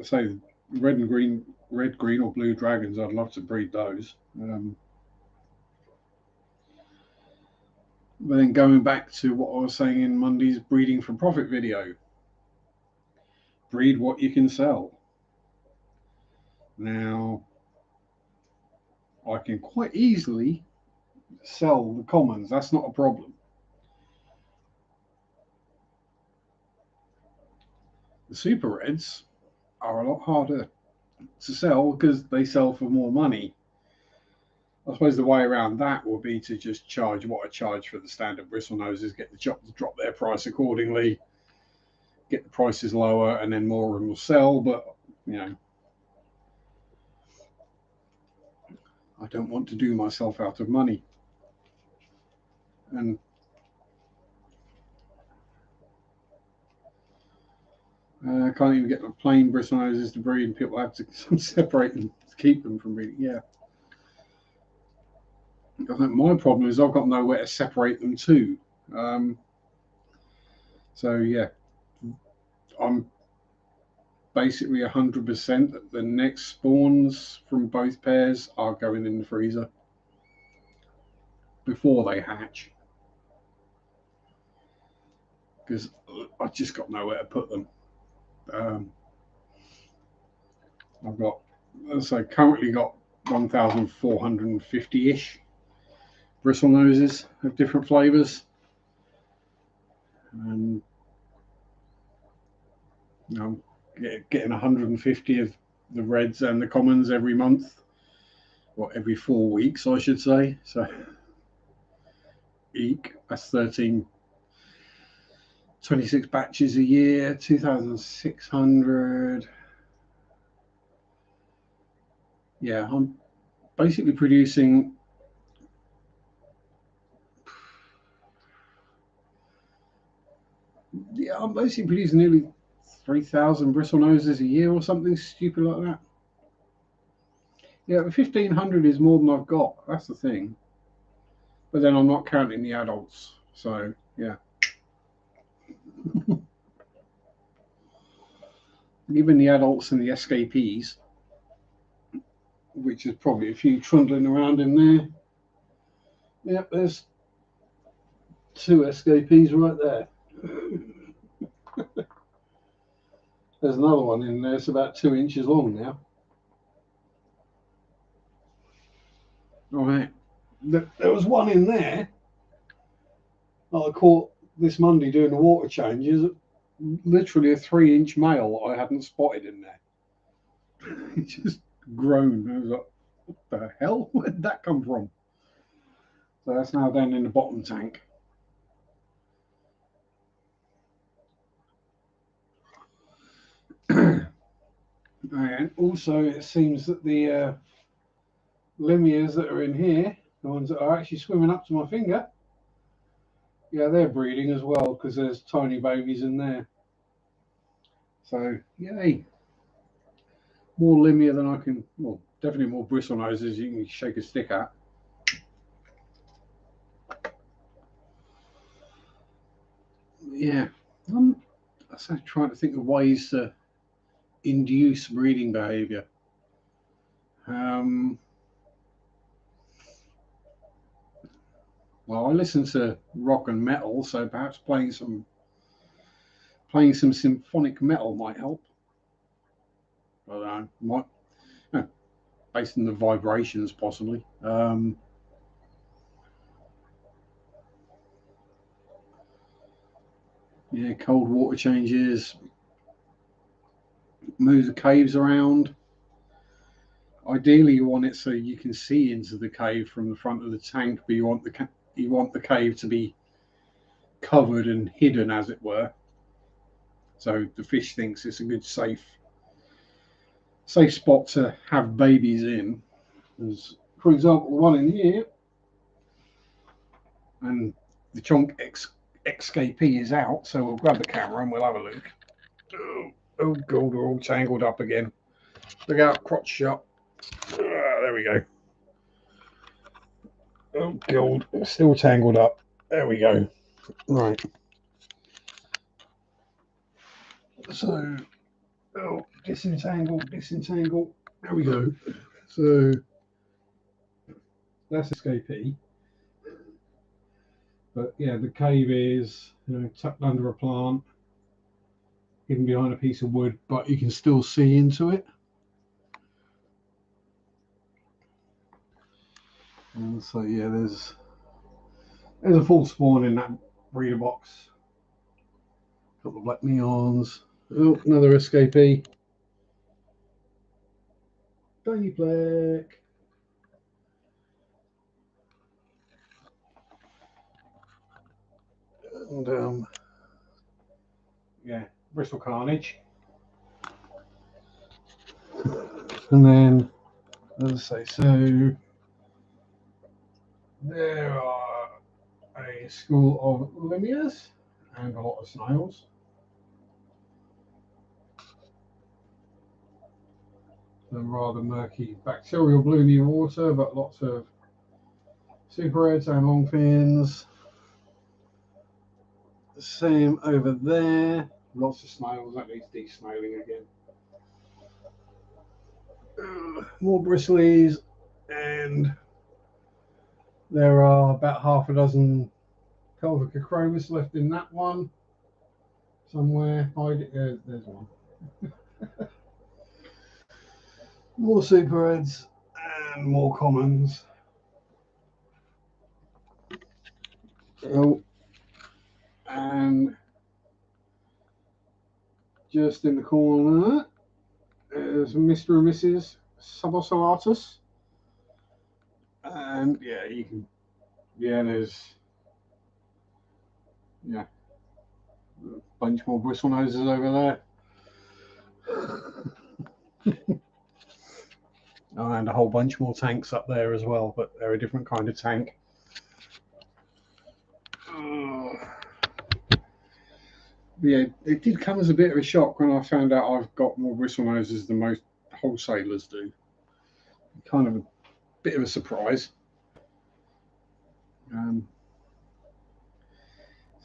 say red, green, or blue dragons. I'd love to breed those. But then going back to what I was saying in Monday's breeding for profit video, breed what you can sell. Now, I can quite easily sell the commons. That's not a problem. The super reds are a lot harder to sell because they sell for more money. I suppose the way around that will be to just charge what I charge for the standard bristle noses, get the shop to drop their price accordingly, get the prices lower, and then more of them will sell. But, I don't want to do myself out of money. And I can't even get the plain bristle noses to breed, and people have to separate them to keep them from breeding. Yeah. I think my problem is I've got nowhere to separate them to. So yeah, I'm basically 100% that the next spawns from both pairs are going in the freezer before they hatch, because I've just got nowhere to put them. I've got, as I say, currently got 1,450-ish bristle noses of different flavors, and getting 150 of the reds and the commons every month, or every 4 weeks, I should say. So, eek, that's 13, 26 batches a year, 2,600. Yeah, I'm basically producing. Yeah, I'm basically producing nearly 3,000 bristle noses a year or something stupid like that. Yeah, 1,500 is more than I've got. That's the thing. But then I'm not counting the adults. So, yeah. Given the adults and the escapees, which is probably a few trundling around in there. Yep, there's 2 escapees right there. There's another one in there. It's about 2 inches long now. All right. There was one in there that I caught this Monday doing the water changes. Literally a 3-inch male I hadn't spotted in there. It just groaned. I was like, what the hell? Where did that come from? So that's now down in the bottom tank. And also, it seems that the limias that are in here, the ones that are actually swimming up to my finger, yeah, they're breeding as well because there's tiny babies in there. So, yay. More limia than I can, well, definitely more bristle noses you can shake a stick at. Yeah, I'm trying to think of ways to induce breeding behavior. Well, I listen to rock and metal, so perhaps playing some symphonic metal might help. I don't know, based on the vibrations, possibly. Yeah, cold water changes, move the caves around. Ideally, you want it so you can see into the cave from the front of the tank, but you want the cave to be covered and hidden, as it were. So the fish thinks it's a good safe spot to have babies in. As, for example, the one in here, and the chonk XKP is out, so we'll grab the camera and we'll have a look. Oh god, we're all tangled up again. Look out, crotch shot. There we go. Oh god, it's still tangled up. There we go. Right. So, disentangle. There we go. So that's escapee. But yeah, the cave is tucked under a plant, hidden behind a piece of wood, but you can still see into it. And so yeah, there's a full spawn in that breeder box. Got the black neons. Oh, another escapee. Tiny Plec. And yeah, Bristol Carnage. And then, as I say, so there are a school of limias and a lot of snails. Some rather murky bacterial bloomy water, but lots of super reds and long fins. The same over there. Lots of snails. That needs desnailing again. More bristlies, and there are about half a dozen Culvicachromis left in that one. Somewhere. There's one. More super reds and more commons. Oh, and just in the corner is Mr. and Mrs. Subocellatus. And yeah, you can, yeah, there's, yeah, a bunch more bristle noses over there. Oh, and a whole bunch more tanks up there as well, but they're a different kind of tank. Yeah, it did come as a bit of a shock when I found out I've got more bristle noses than most wholesalers do. Kind of a bit of a surprise.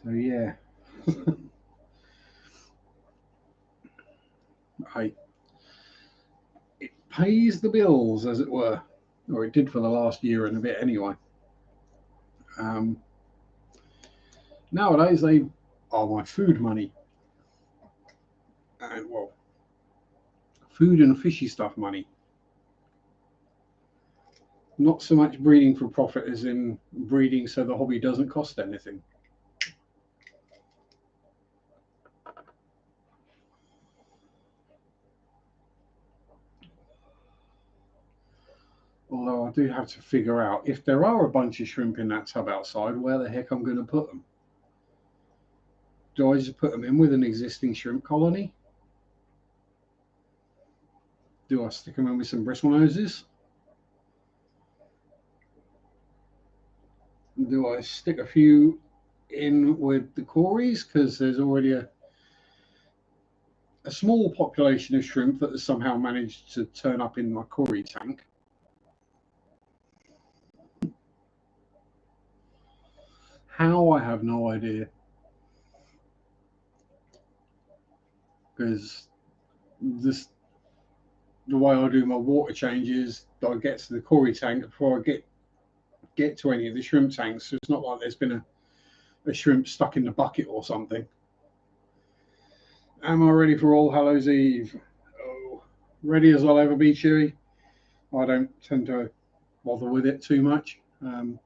So yeah. Hey, it pays the bills, as it were, or it did for the last year and a bit anyway. Nowadays they are my food money, and well, food and fishy stuff money. Not so much breeding for profit as in breeding so the hobby doesn't cost anything. Although I do have to figure out, if there are a bunch of shrimp in that tub outside, where the heck I'm going to put them. Do I just put them in with an existing shrimp colony? Do I stick them in with some bristle noses? Do I stick a few in with the cories, because there's already a small population of shrimp that has somehow managed to turn up in my cory tank? How, I have no idea. Because the way I do my water changes, I get to the cory tank before I get to any of the shrimp tanks. So it's not like there's been a shrimp stuck in the bucket or something. Am I ready for All Hallows Eve? Oh, ready as I'll ever be, Chewy. I don't tend to bother with it too much. I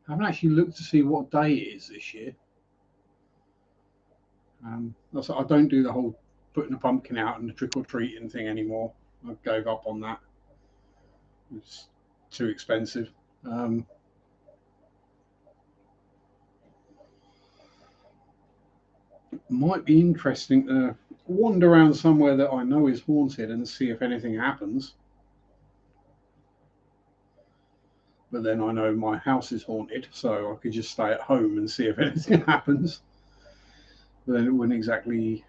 haven't actually looked to see what day it is this year. I don't do the whole putting a pumpkin out and the trick or treating thing anymore. I gave up on that. It's too expensive. Might be interesting to wander around somewhere that I know is haunted and see if anything happens. But then I know my house is haunted, so I could just stay at home and see if anything happens. But then it wouldn't exactly.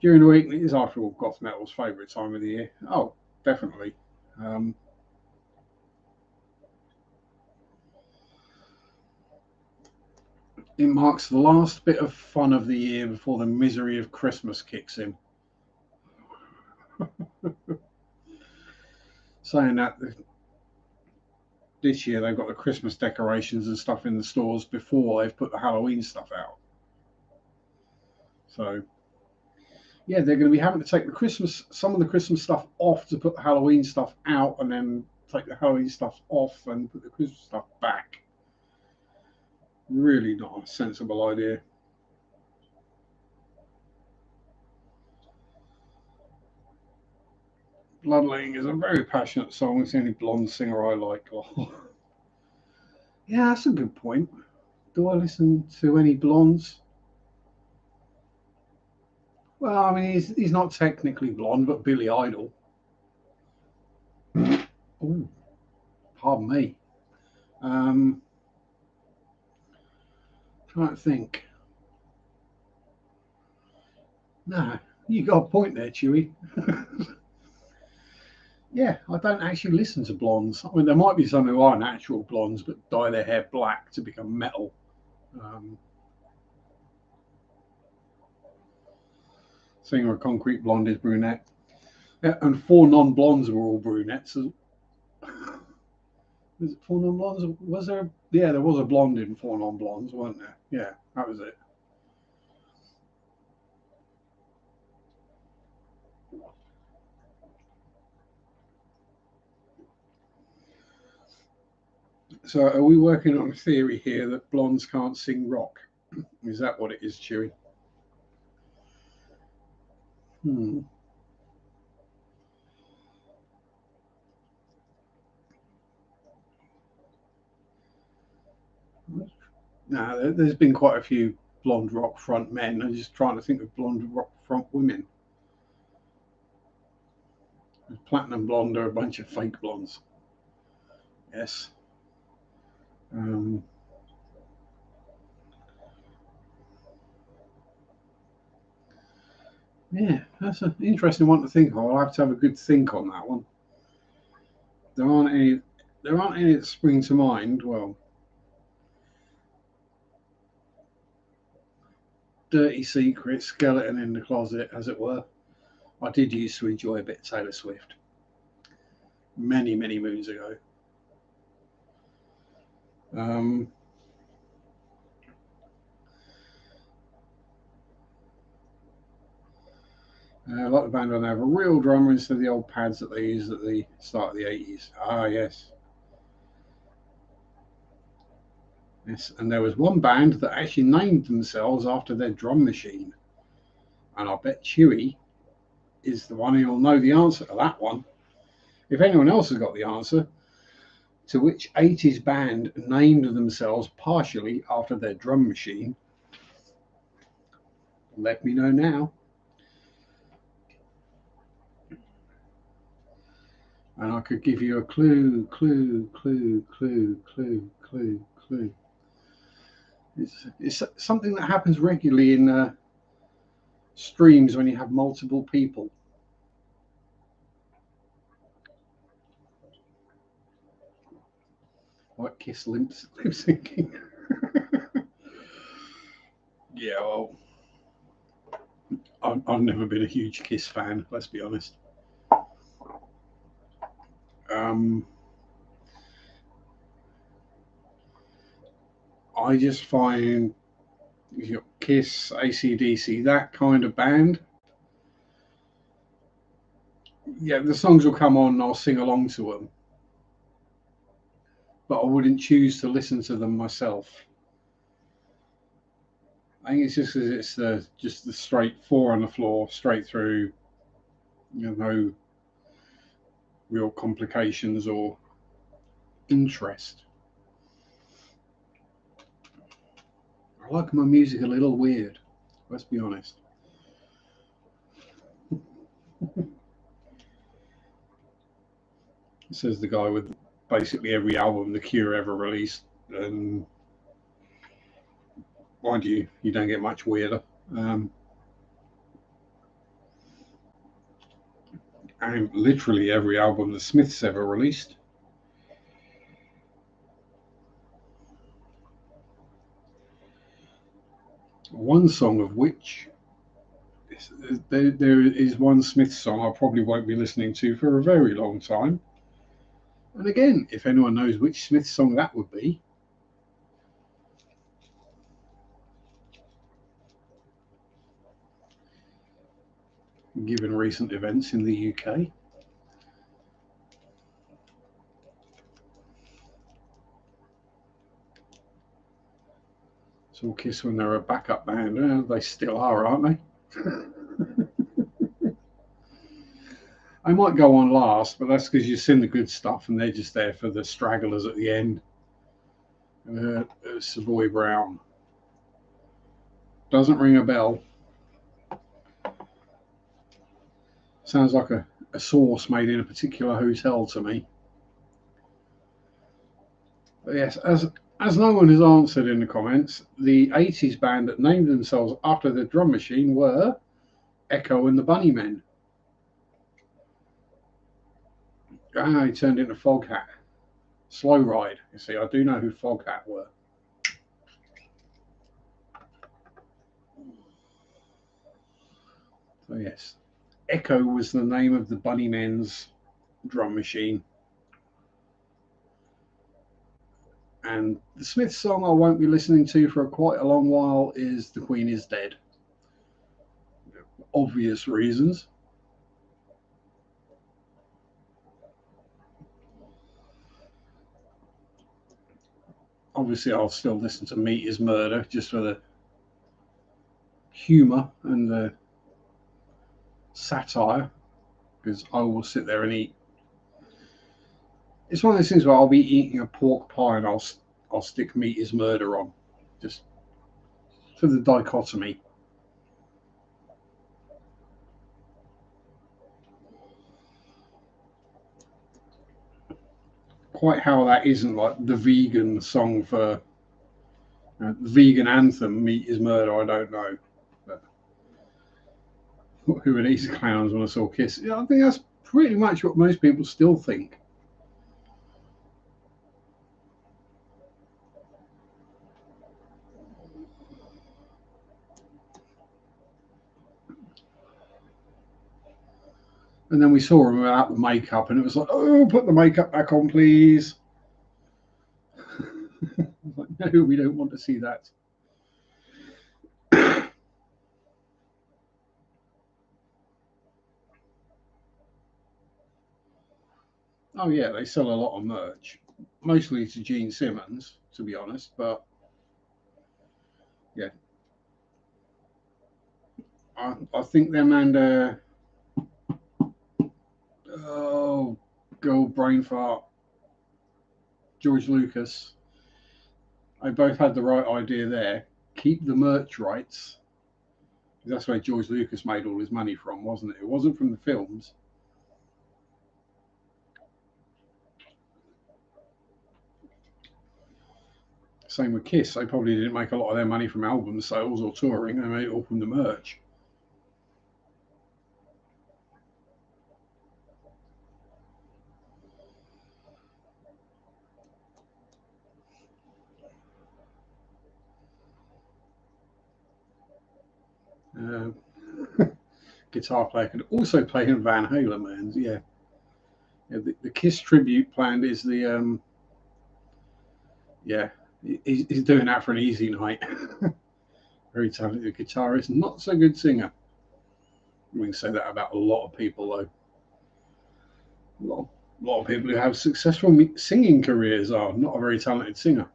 During the week, it is, after all, goth metal's favourite time of the year. Oh, definitely. It marks the last bit of fun of the year before the misery of Christmas kicks in. Saying that, this year they've got the Christmas decorations and stuff in the stores before they've put the Halloween stuff out. So, yeah, they're going to be having to take some of the Christmas stuff off to put the Halloween stuff out, and then take the Halloween stuff off and put the Christmas stuff back. Really not a sensible idea. Bloodletting is a very passionate song. It's the only blonde singer I like. Yeah, that's a good point. Do I listen to any blondes? Well, I mean, he's not technically blonde, but Billy Idol. Oh, pardon me. Trying to think. No, you got a point there, Chewy. Yeah, I don't actually listen to blondes. I mean, there might be some who are natural blondes but dye their hair black to become metal. Singer of Concrete Blonde is brunette. Yeah, and 4 non-blondes were all brunettes. Was it 4 non-blondes? Was there? Yeah, there was a blonde in 4 non-blondes, wasn't there? Yeah, that was it. So are we working on a theory here that blondes can't sing rock? Is that what it is, Chewy? Hmm. No, there's been quite a few blonde rock front men. I'm just trying to think of blonde rock front women. Platinum blonde are a bunch of fake blondes. Yes. Um, yeah, that's an interesting one to think of. I'll have to have a good think on that one. There aren't any. There aren't any that spring to mind. Well, Dirty Secret, Skeleton in the Closet, as it were. I did used to enjoy a bit of Taylor Swift many, many moons ago. Um, I like the band when they have a real drummer instead of the old pads that they used at the start of the 80s. Ah, yes. Yes. And there was one band that actually named themselves after their drum machine. And I bet Chewy is the one who'll know the answer to that one. If anyone else has got the answer to which 80s band named themselves partially after their drum machine, let me know now. And I could give you a clue. It's something that happens regularly in streams when you have multiple people. Like Kiss lip syncing. Yeah, well, I've never been a huge Kiss fan, let's be honest. Um, I just find Kiss, AC/DC, that kind of band. Yeah, the songs will come on and I'll sing along to them, but I wouldn't choose to listen to them myself. I think it's just because it's just the straight four on the floor, straight through, no real complications or interest. I like my music a little weird, let's be honest. Says the guy with basically every album The Cure ever released. And mind you, you don't get much weirder. Um, and literally every album the Smiths ever released. One song of which there is one Smith song I probably won't be listening to for a very long time. And again, if anyone knows which Smith song that would be, given recent events in the UK. It's all Kiss when they're a backup band. They still are, aren't they? I might go on last, but that's because you've seen the good stuff and they're just there for the stragglers at the end. Savoy Brown. Doesn't ring a bell. Sounds like a sauce made in a particular hotel to me. But yes, as no one has answered in the comments, the 80s band that named themselves after the drum machine were Echo and the Bunnymen. Ah, he turned into Foghat. Slow Ride. You see, I do know who Foghat were. So yes, Echo was the name of the Bunnymen's drum machine. And the Smiths song I won't be listening to for quite a long while is The Queen is Dead. Obvious reasons. Obviously, I'll still listen to Meat is Murder just for the humour and the satire, because I will sit there and eat. It's one of those things where I'll be eating a pork pie and I'll stick meat is murder on, just for the dichotomy. Quite how that isn't like the vegan song for the vegan anthem, meat is murder, I don't know. But who are these clowns when I saw Kiss? Yeah, I think that's pretty much what most people still think. And then we saw him without the makeup, and it was like, oh, put the makeup back on, please. Like, no, we don't want to see that. Oh yeah, they sell a lot of merch, mostly to Gene Simmons, to be honest. But yeah, I think them and oh, gold brain fart, George Lucas. They both had the right idea there. Keep the merch rights. That's where George Lucas made all his money from, wasn't it? It wasn't from the films. Same with Kiss. They probably didn't make a lot of their money from album sales or touring. They made it all from the merch. Guitar player can also play in Van Halen bands. Yeah, the Kiss tribute planned is the yeah, he's doing that for an easy night. Very talented guitarist, not so good singer. We can say that about a lot of people, though. A lot of people who have successful singing careers are not a very talented singer.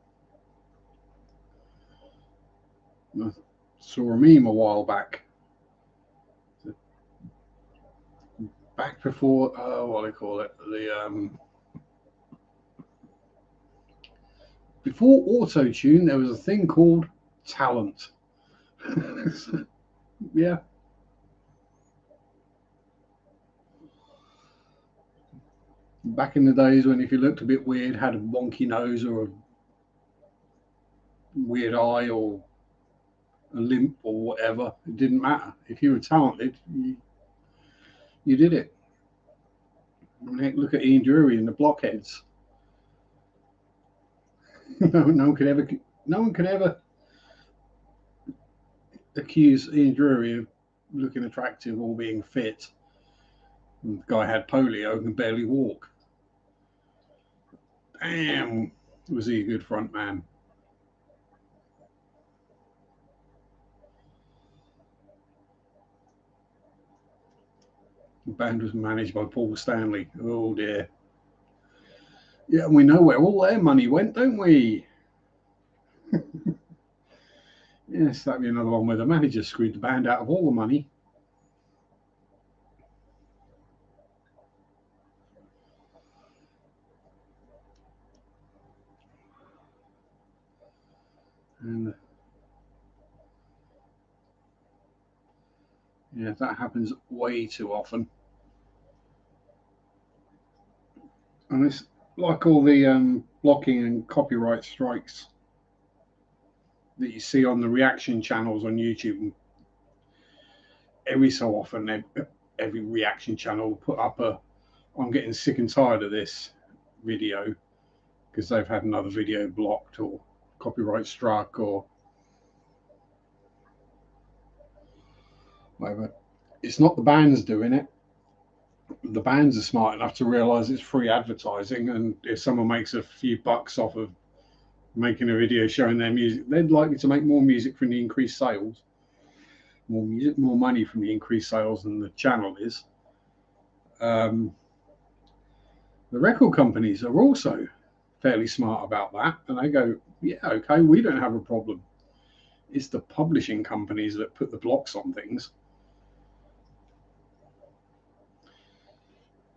I saw a meme a while back. Back before, what do they call it? Before auto-tune, there was a thing called talent. Yeah. Back in the days when if you looked a bit weird, had a wonky nose or a weird eye or a limp or whatever, it didn't matter. If you were talented, you did it. Look at Ian Dury and the Blockheads. No one could ever accuse Ian Dury of looking attractive or being fit. And the guy had polio and could barely walk. Damn, was he a good front man? The band was managed by Paul Stanley. Oh dear. Yeah, and we know where all their money went, don't we? Yes, that'd be another one where the manager screwed the band out of all the money. And yeah, that happens way too often. And it's like all the blocking and copyright strikes that you see on the reaction channels on YouTube. Every so often, every reaction channel will put up a I'm getting sick and tired of this video because they've had another video blocked or copyright struck or whatever. It's not the bands doing it. The bands are smart enough to realize it's free advertising, and if someone makes a few bucks off of making a video showing their music, they're likely to make more music from the increased sales, more money from the increased sales than the channel is. The record companies are also fairly smart about that, and they go, yeah, okay, we don't have a problem. It's the publishing companies that put the blocks on things.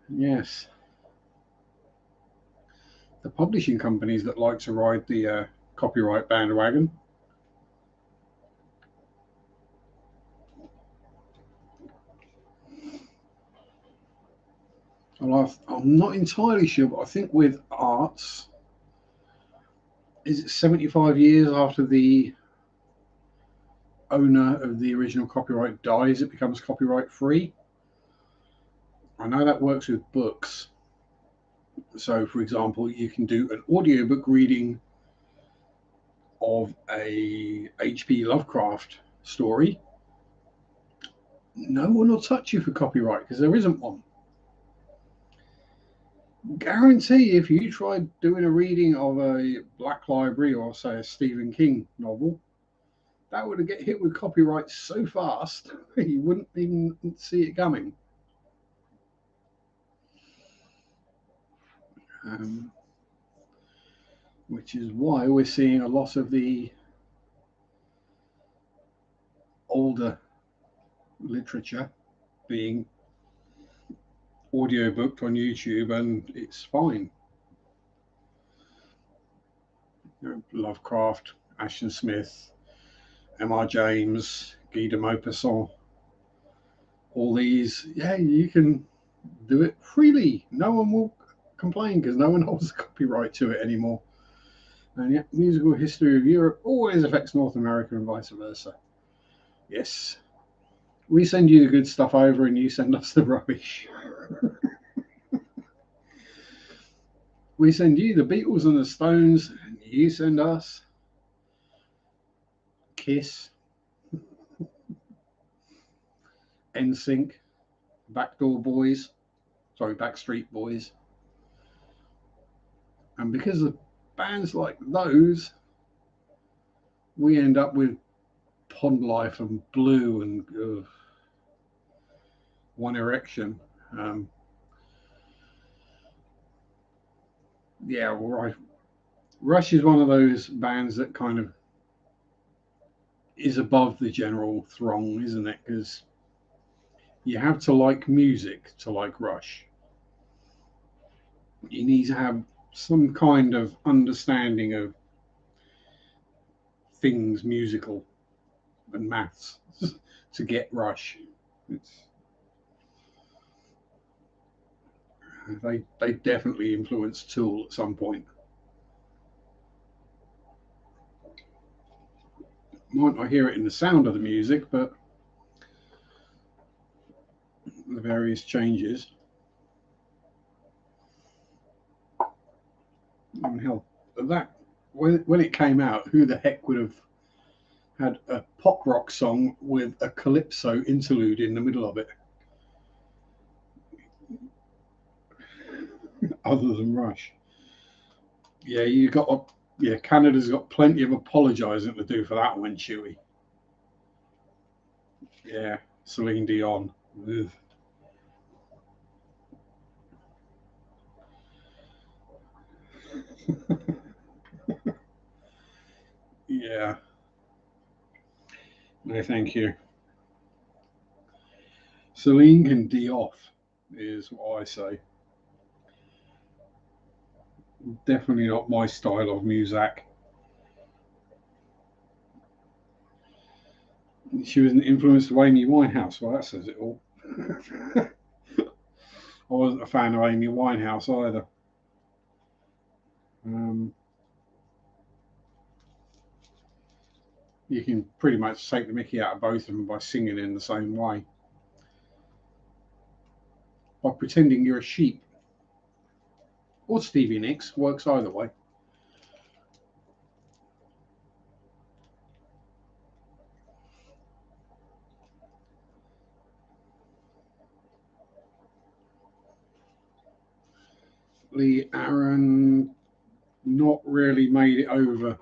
Yes. The publishing companies that like to ride the copyright bandwagon. Well, I'm not entirely sure, but I think with arts, is it 75 years after the owner of the original copyright dies, it becomes copyright free? I know that works with books. So, for example, you can do an audiobook reading of a H.P. Lovecraft story. No one will touch you for copyright because there isn't one. Guarantee if you tried doing a reading of a Black Library or, say, a Stephen King novel, that would get hit with copyright so fast you wouldn't even see it coming. Which is why we're seeing a lot of the older literature being audiobooked on YouTube, and it's fine. Lovecraft, Ashton Smith, M.R. James, Guy de Maupassant, all these, yeah, you can do it freely. No one will complain because no one holds the copyright to it anymore. And yet, musical history of Europe always affects North America and vice versa. Yes. We send you the good stuff over and you send us the rubbish. We send you the Beatles and the Stones and you send us Kiss, NSYNC, Backstreet Boys. And because of bands like those, we end up with Pond Life and Blue and One Erection. Yeah, right. Rush is one of those bands that kind of is above the general throng, isn't it? Because you have to like music to like Rush. You need to have some kind of understanding of things musical and maths to get Rush. They definitely influenced Tool at some point. Might not hear it in the sound of the music, but the various changes. And hell, that when it came out, who the heck would have had a pop rock song with a calypso interlude in the middle of it, other than Rush? Yeah, Canada's got plenty of apologising to do for that one, Chewy. Yeah, Celine Dion. Ugh. Yeah. No, thank you. Celine can off, is what I say. Definitely not my style of music. She was influenced by Amy Winehouse. Well, that says it all. I wasn't a fan of Amy Winehouse either. You can pretty much take the mickey out of both of them by singing in the same way. By pretending you're a sheep. Or Stevie Nicks, works either way. Lee Aaron not really made it over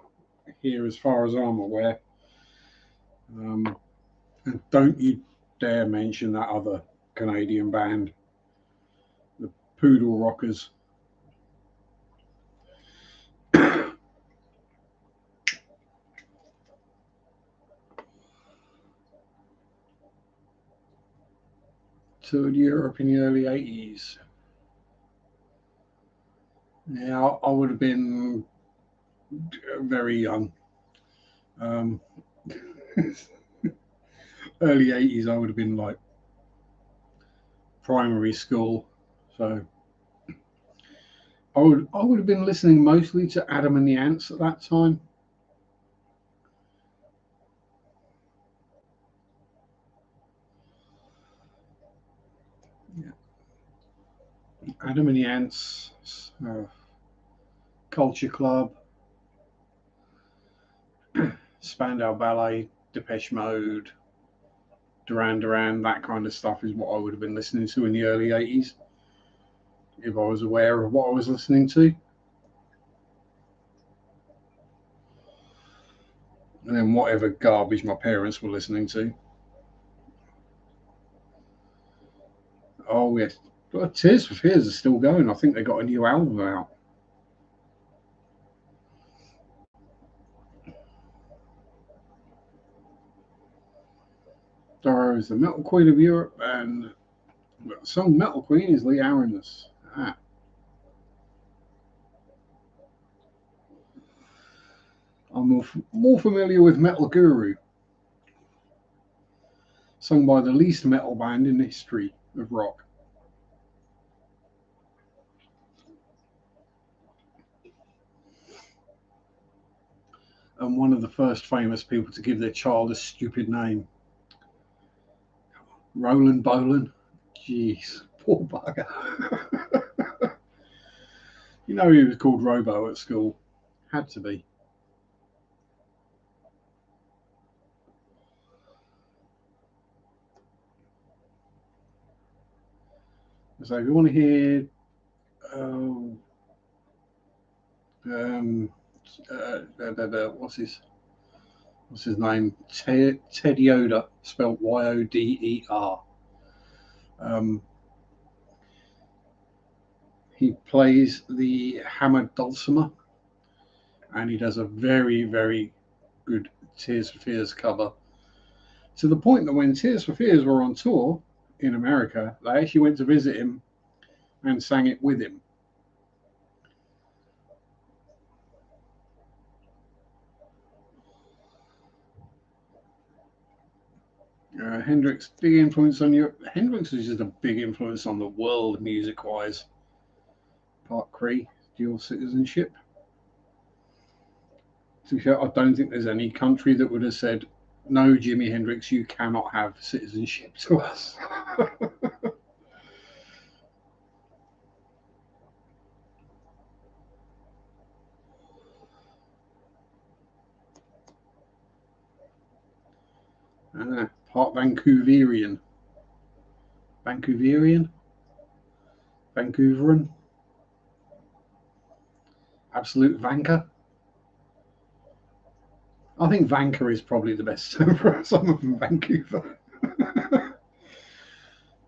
here as far as I'm aware. And don't you dare mention that other Canadian band, the Poodle Rockers. Toured Europe in the early 80s. Yeah, I would have been very young. Um, early 80s, I would have been like primary school. So I would have been listening mostly to Adam and the Ants at that time. Yeah. Adam and the Ants, Culture Club, Spandau Ballet, Depeche Mode, Duran Duran, that kind of stuff is what I would have been listening to in the early 80s if I was aware of what I was listening to. And then whatever garbage my parents were listening to. Oh, yes. But Tears for Fears is still going. I think they got a new album out. Doro is the Metal Queen of Europe, and the song Metal Queen is Lee Aron's. Ah. I'm more familiar with Metal Guru, sung by the least metal band in the history of rock. And one of the first famous people to give their child a stupid name. Roland Bolan. Jeez, poor bugger. You know he was called Robo at school. Had to be. So if you want to hear um, um, what's his name? Ted Yoder, spelled Yoder. Um, he plays the hammered dulcimer, and he does a very, very good Tears for Fears cover. To the point that when Tears for Fears were on tour in America, they actually went to visit him and sang it with him. Hendrix, big influence on you. Hendrix is just a big influence on the world music wise. Part Cree, dual citizenship. To be fair, I don't think there's any country that would have said, no, Jimi Hendrix, you cannot have citizenship to us. Part Vancouverian. Vancouverian? Vancouveran? Absolute Vanker? I think Vanker is probably the best term for someone from Vancouver.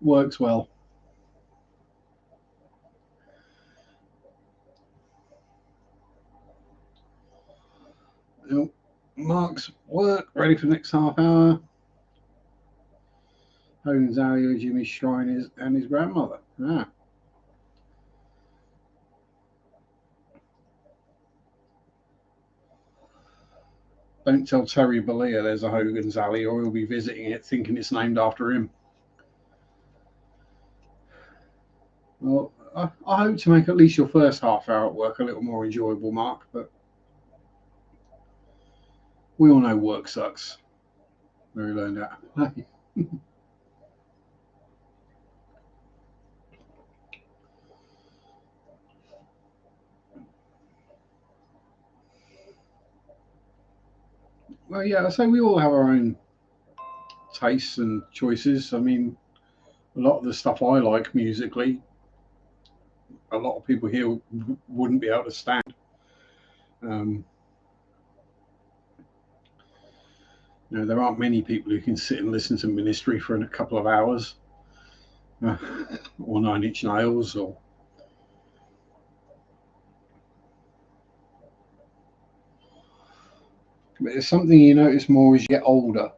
Works well. Mark's work ready for the next half hour. Hogan's Alley, Jimmy's shrine is, and his grandmother. Ah. Don't tell Terry Bollea there's a Hogan's Alley, or he'll be visiting it thinking it's named after him. Well, I hope to make at least your first half hour at work a little more enjoyable, Mark, but we all know work sucks. We learned that. Well, yeah, I say we all have our own tastes and choices. I mean, a lot of the stuff I like musically, a lot of people here wouldn't be able to stand. Um, there aren't many people who can sit and listen to Ministry for a couple of hours, or Nine Inch Nails, or but it's something you notice more as you get older.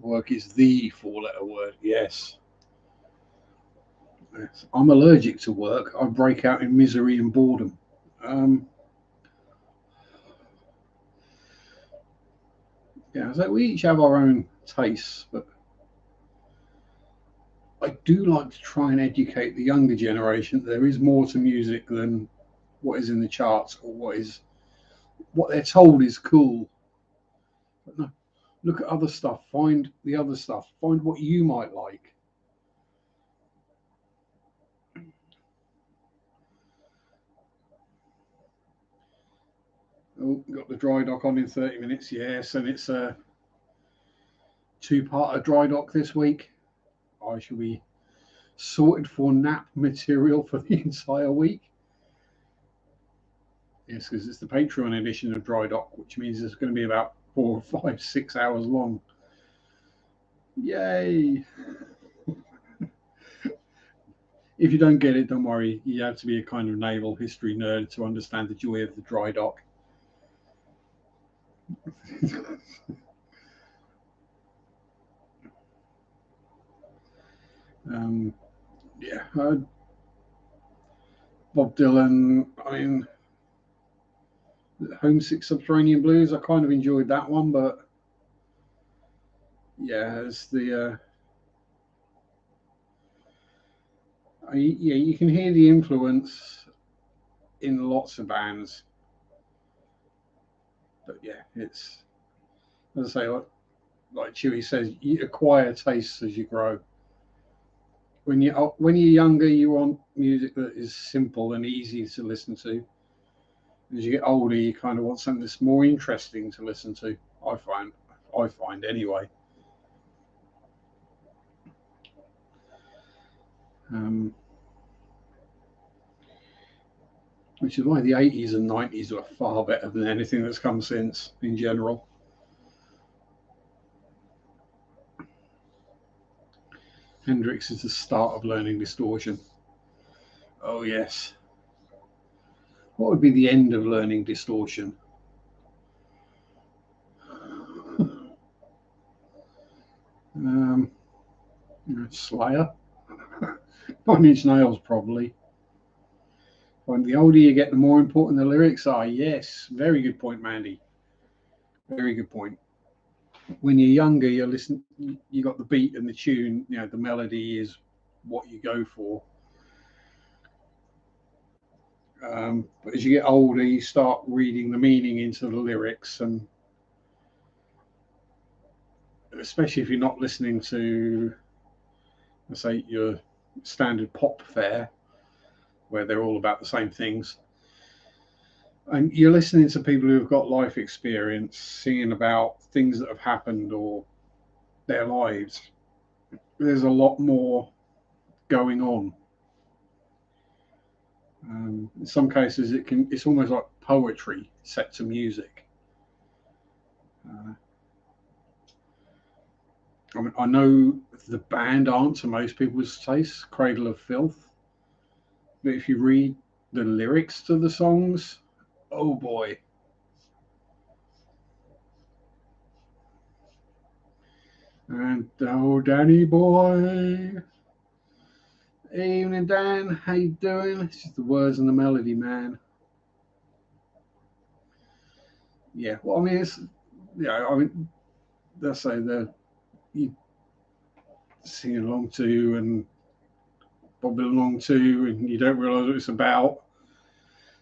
Work is the four-letter word. Yes. Yes. I'm allergic to work. I break out in misery and boredom. Yeah, so we each have our own tastes, but I do like to try and educate the younger generation that there is more to music than what is in the charts or what they're told is cool. But no, look at other stuff, find the other stuff, find what you might like. Oh, got the dry dock on in 30 minutes, yes, and it's a two-part dry dock this week. I shall be sorted for nap material for the entire week. Yes, because it's the Patreon edition of Dry Dock, which means it's going to be about 4, 5, 6 hours long. Yay! If you don't get it, don't worry. You have to be a kind of naval history nerd to understand the joy of the dry dock. Yeah, Bob Dylan. I mean, Homesick Subterranean Blues. I kind of enjoyed that one, but yeah, it's the yeah, you can hear the influence in lots of bands, but yeah, it's, as I say, like Chewy says, you acquire tastes as you grow. When you're younger, you want music that is simple and easy to listen to. As you get older, you kind of want something that's more interesting to listen to. I find anyway. Which is why the 80s and 90s were far better than anything that's come since in general. Hendrix is the start of learning distortion. Oh, yes. What would be the end of learning distortion? Slayer? 9 Inch Nails, probably. When the older you get, the more important the lyrics are. Yes, very good point, Mandy. Very good point. When you're younger, you got the beat and the tune. You know, the melody is what you go for. But as you get older, you start reading the meaning into the lyrics, and especially if you're not listening to, let's say, your standard pop fare, where they're all about the same things, and you're listening to people who've got life experience, singing about things that have happened or their lives. There's a lot more going on. In some cases, it's almost like poetry set to music. I mean, I know the band aren't to most people's taste, Cradle of Filth, but if you read the lyrics to the songs, oh boy. And oh, Danny boy, evening Dan, how you doing? It's just the words and the melody, man. Yeah, well, I mean, let's say you sing along to and bobbing along to, and you don't realise what it's about.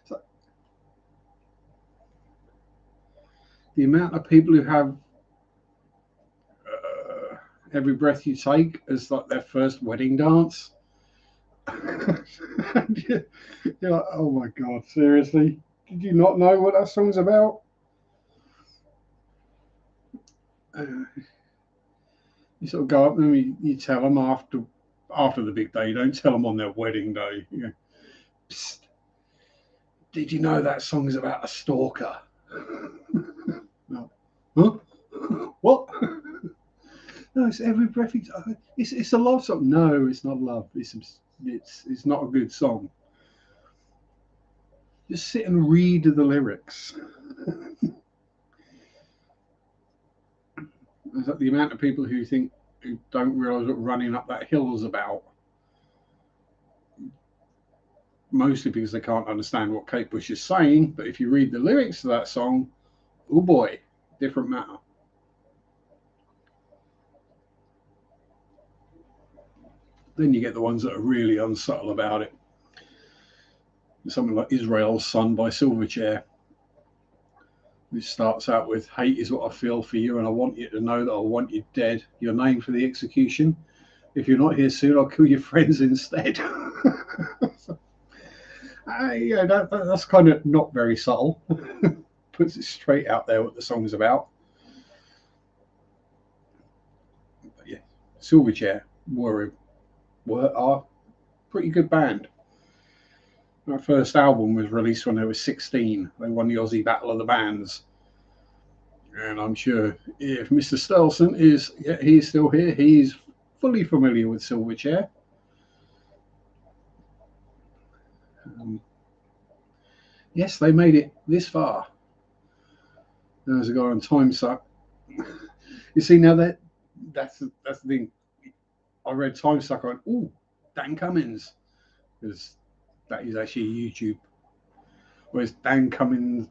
So, the amount of people who have Every Breath You Take as like their first wedding dance. You're like, oh my God, seriously? Did you not know what that song's about? You sort of go up to them, you tell them after the big day. You don't tell them on their wedding day. You go, psst, did you know that song is about a stalker? No. Huh? What? No, it's Every Breath You Take. It's a love song. No, it's not love. It's not a good song. Just sit and read the lyrics. Is that the amount of people who don't realise what running up that hill is about? mostly because they can't understand what Kate Bush is saying. But if you read the lyrics to that song, oh boy, different matter. Then you get the ones that are really unsubtle about it. Something like Israel's Son by Silverchair, which starts out with, hate is what I feel for you, and I want you to know that I want you dead. Your name for the execution. If you're not here soon, I'll kill your friends instead. Yeah, that's kind of not very subtle. Puts it straight out there what the song's about. But yeah, Silverchair are a pretty good band. Their first album was released when they were 16. They won the Aussie Battle of the Bands. And I'm sure if Mr. Stelson he's still here, he's fully familiar with Silverchair. Yes, they made it this far. There's a guy on Time Suck. You see, now that's the thing. I read Time Suck on, Dan Cummins, because that is actually YouTube. Whereas Dan Cummins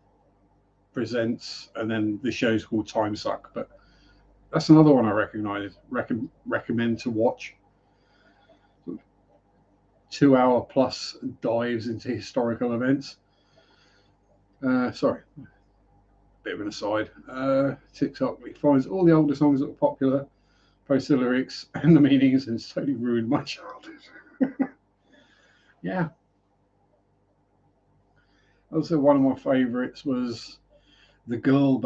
presents, and then the show's called Time Suck. But that's another one I recommend to watch. 2-hour plus dives into historical events. Sorry, bit of an aside. TikTok finds all the older songs that were popular, posts the lyrics and the meanings, and it's totally ruined my childhood. Yeah. Also, one of my favourites was the girl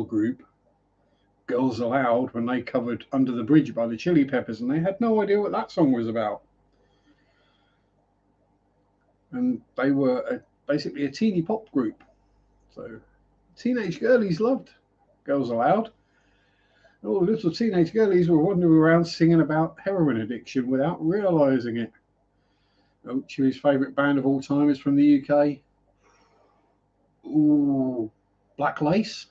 group, Girls Aloud, when they covered Under the Bridge by the Chili Peppers, and they had no idea what that song was about. And they were basically a teeny pop group. So teenage girlies loved Girls Aloud. All the little teenage girlies were wandering around singing about heroin addiction without realising it. Chewie's favourite band of all time is from the UK. Ooh, Black Lace.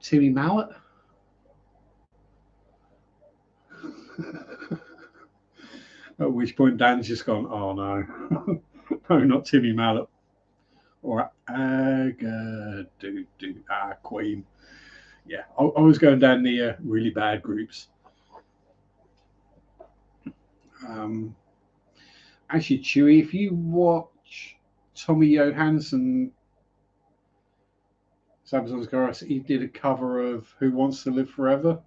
Timmy Mallet. At which point Dan's just gone, oh no. No, not Timmy Mallet. Or Queen. Yeah, I was going down the really bad groups. Actually, Chewy, if you watch Tommy Johansson, Samson's Chorus, he did a cover of Who Wants to Live Forever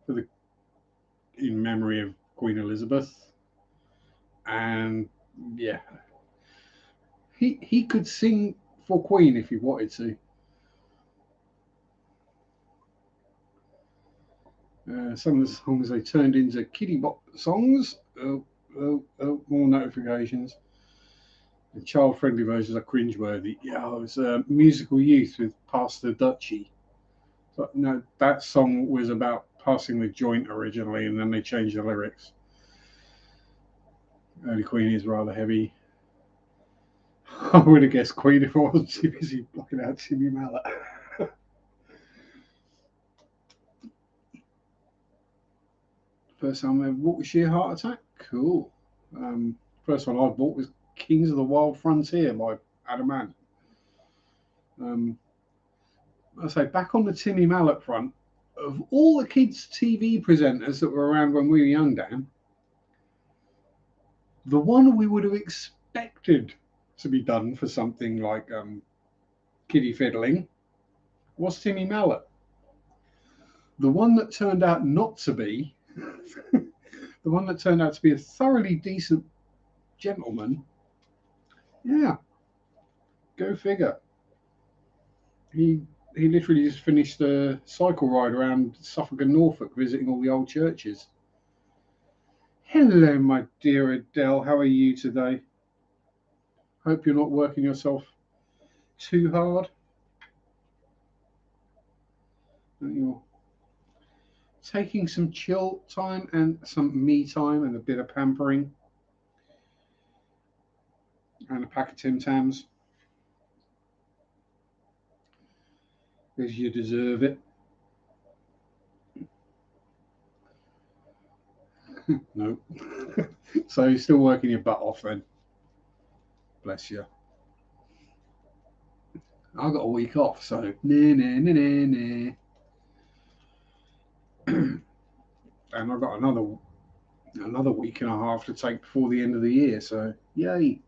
in memory of Queen Elizabeth. And yeah, he could sing for Queen if he wanted to. Some of the songs they turned into kiddie bop songs. More notifications. The child-friendly versions are cringeworthy. Yeah, it was Musical Youth with Pastor Dutchy. But no, that song was about passing the joint originally, and then they changed the lyrics. Early Queen is rather heavy. I would have guessed Queen if I wasn't too busy blocking out Timmy Mallet. First time I ever bought was Sheer Heart Attack. Cool. First one I bought was Kings of the Wild Frontier by Adam Ant. I say, back on the Timmy Mallet front, of all the kids' TV presenters that were around when we were young, Dan, the one we would have expected to be done for something like kiddie fiddling was Timmy Mallet. The one that turned out not to be, the one that turned out to be a thoroughly decent gentleman, yeah, go figure. He literally just finished a cycle ride around Suffolk and Norfolk, visiting all the old churches. Hello, my dear Adele. How are you today? Hope you're not working yourself too hard. That you're taking some chill time and some me time and a bit of pampering and a pack of Tim Tams, because you deserve it. No. So you're still working your butt off then. Bless you. I got a week off, so nah. And I've got another week and a half to take before the end of the year, so yay.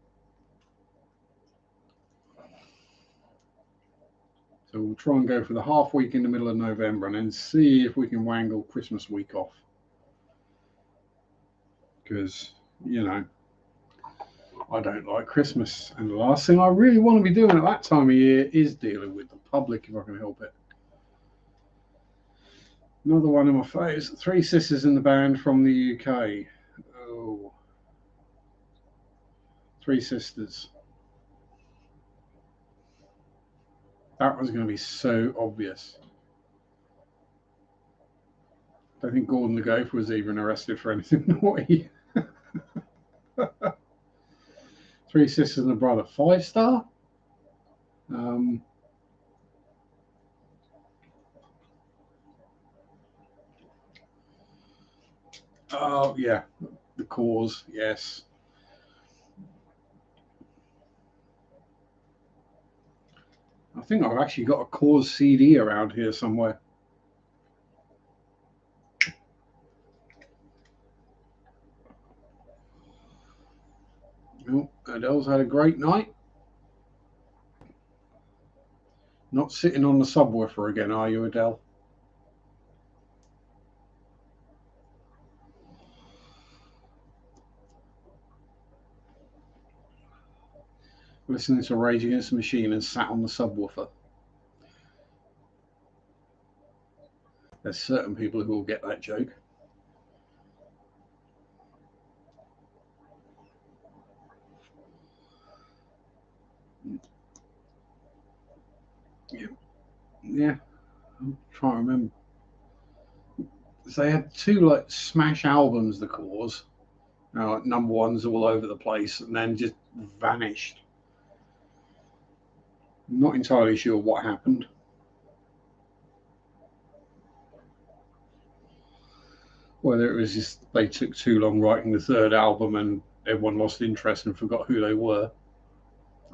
So we'll try and go for the half week in the middle of November and then see if we can wangle Christmas week off. Because, you know, I don't like Christmas. And the last thing I really want to be doing at that time of year is dealing with the public if I can help it. Another one of my favourites, Three Sisters in the Band from the UK. Oh, Three Sisters. That was going to be so obvious. I don't think Gordon the Gopher was even arrested for anything naughty. Three Sisters and a Brother, 5-star. Oh yeah, The Cause, yes. I think I've actually got a Cause CD around here somewhere. Oh, Adele's had a great night. Not sitting on the subwoofer again, are you, Adele? Listening to Rage Against the Machine and sat on the subwoofer. There's certain people who will get that joke. Yeah. I'm trying to remember. They had two like smash albums, The Cause, like number ones all over the place, and then just vanished. Not entirely sure what happened. Whether it was just they took too long writing the third album and everyone lost interest and forgot who they were.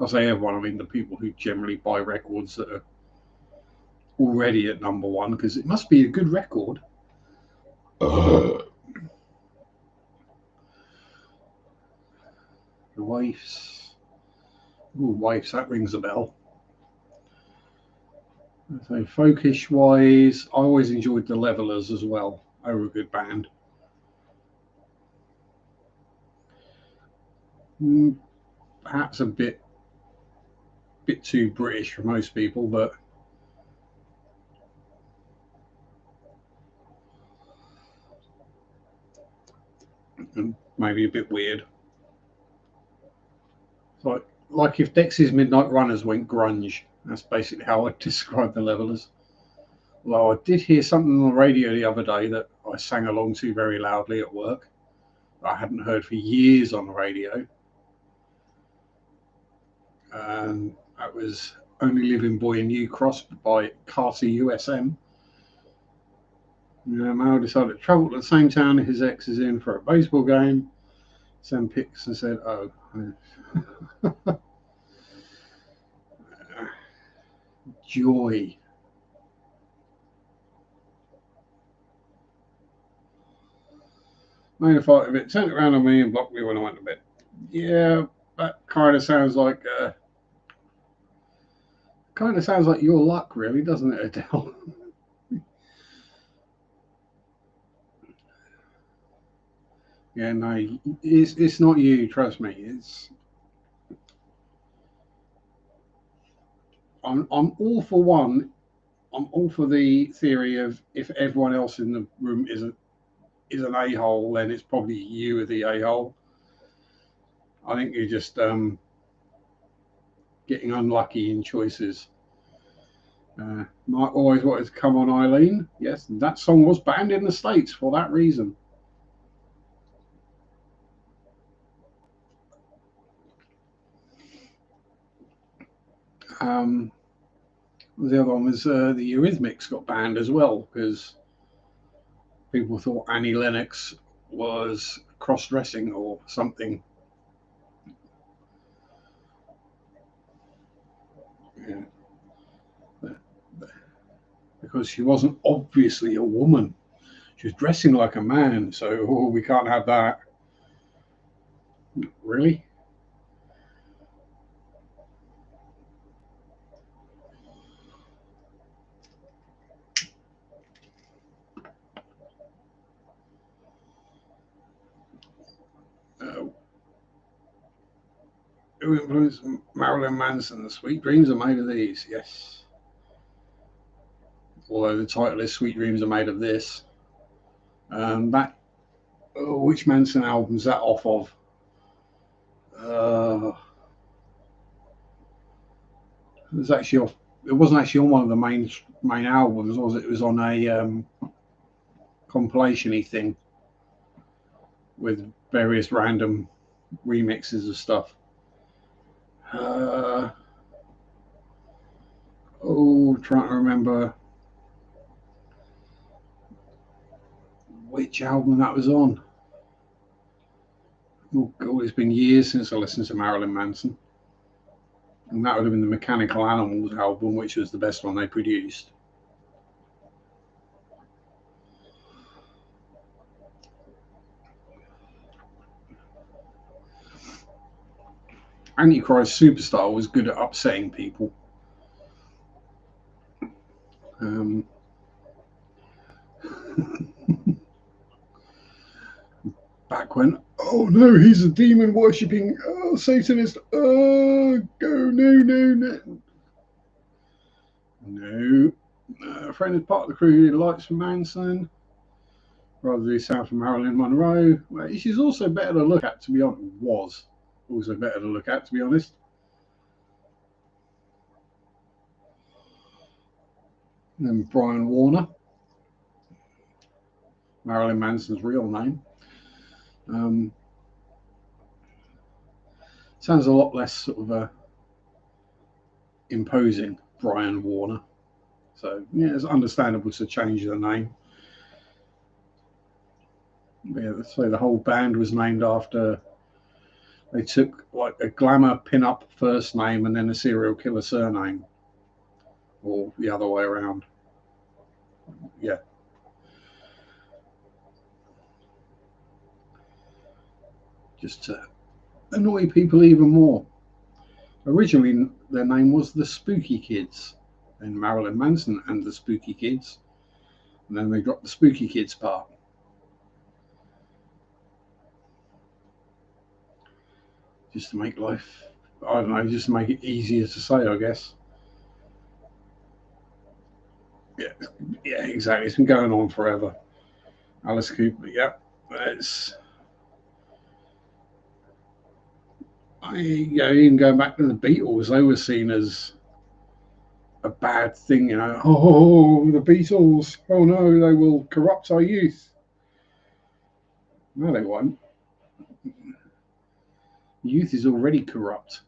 I say everyone, I mean the people who generally buy records that are already at number one, because it must be a good record. The Waifs. Ooh, Waifs, that rings a bell. So folkish wise, I always enjoyed the Levelers as well. They were a good band. Perhaps a bit too British for most people, but maybe a bit weird. Like if Dexys Midnight Runners went grunge. That's basically how I describe the Levelers. Although I did hear something on the radio the other day that I sang along to very loudly at work. I hadn't heard for years on the radio. And that was Only Living Boy in New Cross by Carter USM. Mal decided to travel to the same town his ex is in for a baseball game. Sent pics and said, oh. Joy. Made a fight of it, turned it around on me and blocked me when I went to bed. Yeah, that kind of sounds like your luck, really, doesn't it, Adele? Yeah, no, it's not you. Trust me. I'm all for one. I'm all for the theory of if everyone else in the room is an a-hole, then it's probably you are the a-hole. I think you're just getting unlucky in choices. Mike always wanted to come on Eileen. Yes, that song was banned in the States for that reason. The other one was the Eurythmics got banned as well because people thought Annie Lennox was cross-dressing or something. Yeah. Because she wasn't obviously a woman. She was dressing like a man, so we can't have that. Really? Who influenced Marilyn Manson? The Sweet Dreams Are Made of These. Yes. Although the title is Sweet Dreams Are Made of This. Which Manson album is that off of? It was actually off. It wasn't actually on one of the main albums, was it? It was on a compilation-y thing with various random remixes of stuff. Trying to remember which album that was on. Oh God, it's been years since I listened to Marilyn Manson. And that would have been the Mechanical Animals album, which was the best one they produced. Antichrist Superstar was good at upsetting people. Back when, oh no, he's a demon worshipping Satanist. Go, no. A friend is part of the crew who likes Manson. Rather than sound from Marilyn Monroe. Well, she's also better to look at, to be honest. Was also better to look at, to be honest. And Brian Warner, Marilyn Manson's real name. Sounds a lot less sort of imposing, Brian Warner. So yeah, it's understandable to change the name. Yeah, so the whole band was named after. They took like a glamour pin-up first name and then a serial killer surname, or the other way around. Yeah. Just to annoy people even more. Originally, their name was the Spooky Kids, and Marilyn Manson and the Spooky Kids, and then they dropped the Spooky Kids part. Just to make life, I don't know, just to make it easier to say, I guess. Yeah, exactly. It's been going on forever. Alice Cooper, yeah. Even going back to the Beatles, they were seen as a bad thing, Oh, the Beatles, oh no, they will corrupt our youth. No, they won't. Youth is already corrupt.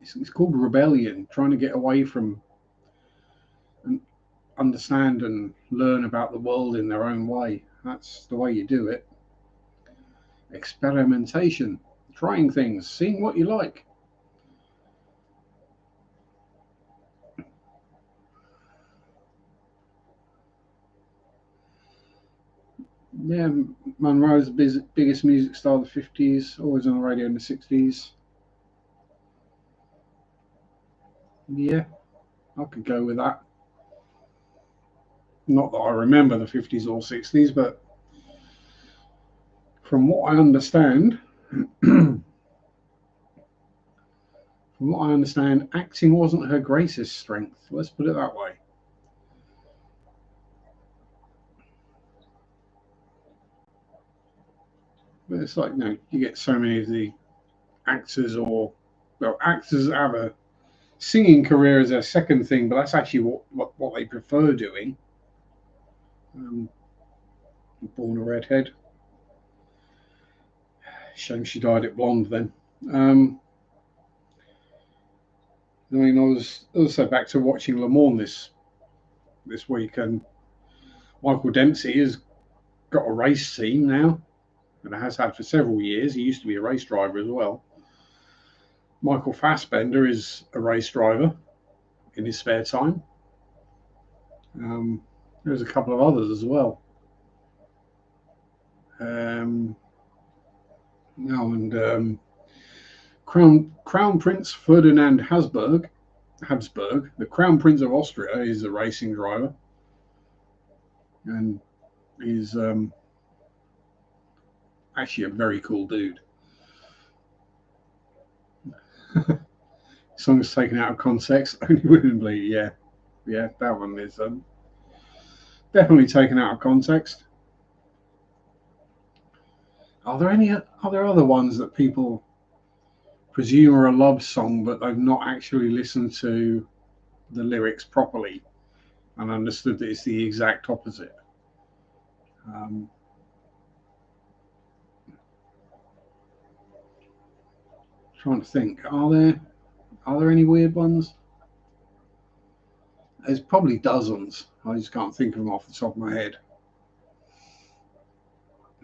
It's called rebellion, trying to get away from and understand and learn about the world in their own way. That's the way you do it. Experimentation, trying things, seeing what you like. Yeah, Monroe's the biggest music star of the 50s, always on the radio in the 60s. Yeah, I could go with that. Not that I remember the 50s or 60s, but from what I understand, acting wasn't her greatest strength. Let's put it that way. But it's like, you get so many of the actors actors that have a singing career as a second thing, but that's actually what they prefer doing. Born a redhead. Shame she dyed it blonde then. I was also back to watching Le Mans this week, and Michael Dempsey has got a race team now, and has had for several years. He used to be a race driver as well. Michael Fassbender is a race driver in his spare time. There's a couple of others as well. Crown Prince Ferdinand Habsburg, the Crown Prince of Austria, is a racing driver, and he's actually a very cool dude. Songs taken out of context, only Women Bleed. Yeah, that one is definitely taken out of context. Are there other ones that people presume are a love song, but they've not actually listened to the lyrics properly and understood that it's the exact opposite? Trying to think, are there any weird ones? There's probably dozens. I just can't think of them off the top of my head.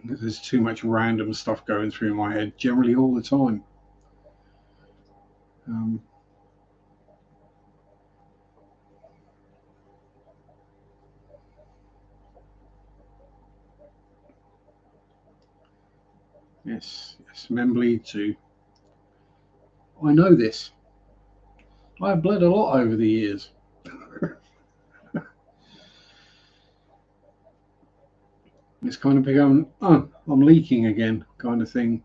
There's too much random stuff going through my head, generally all the time. Yes, Men Bleed too. I know this. I've bled a lot over the years. It's kind of become, oh, I'm leaking again, kind of thing.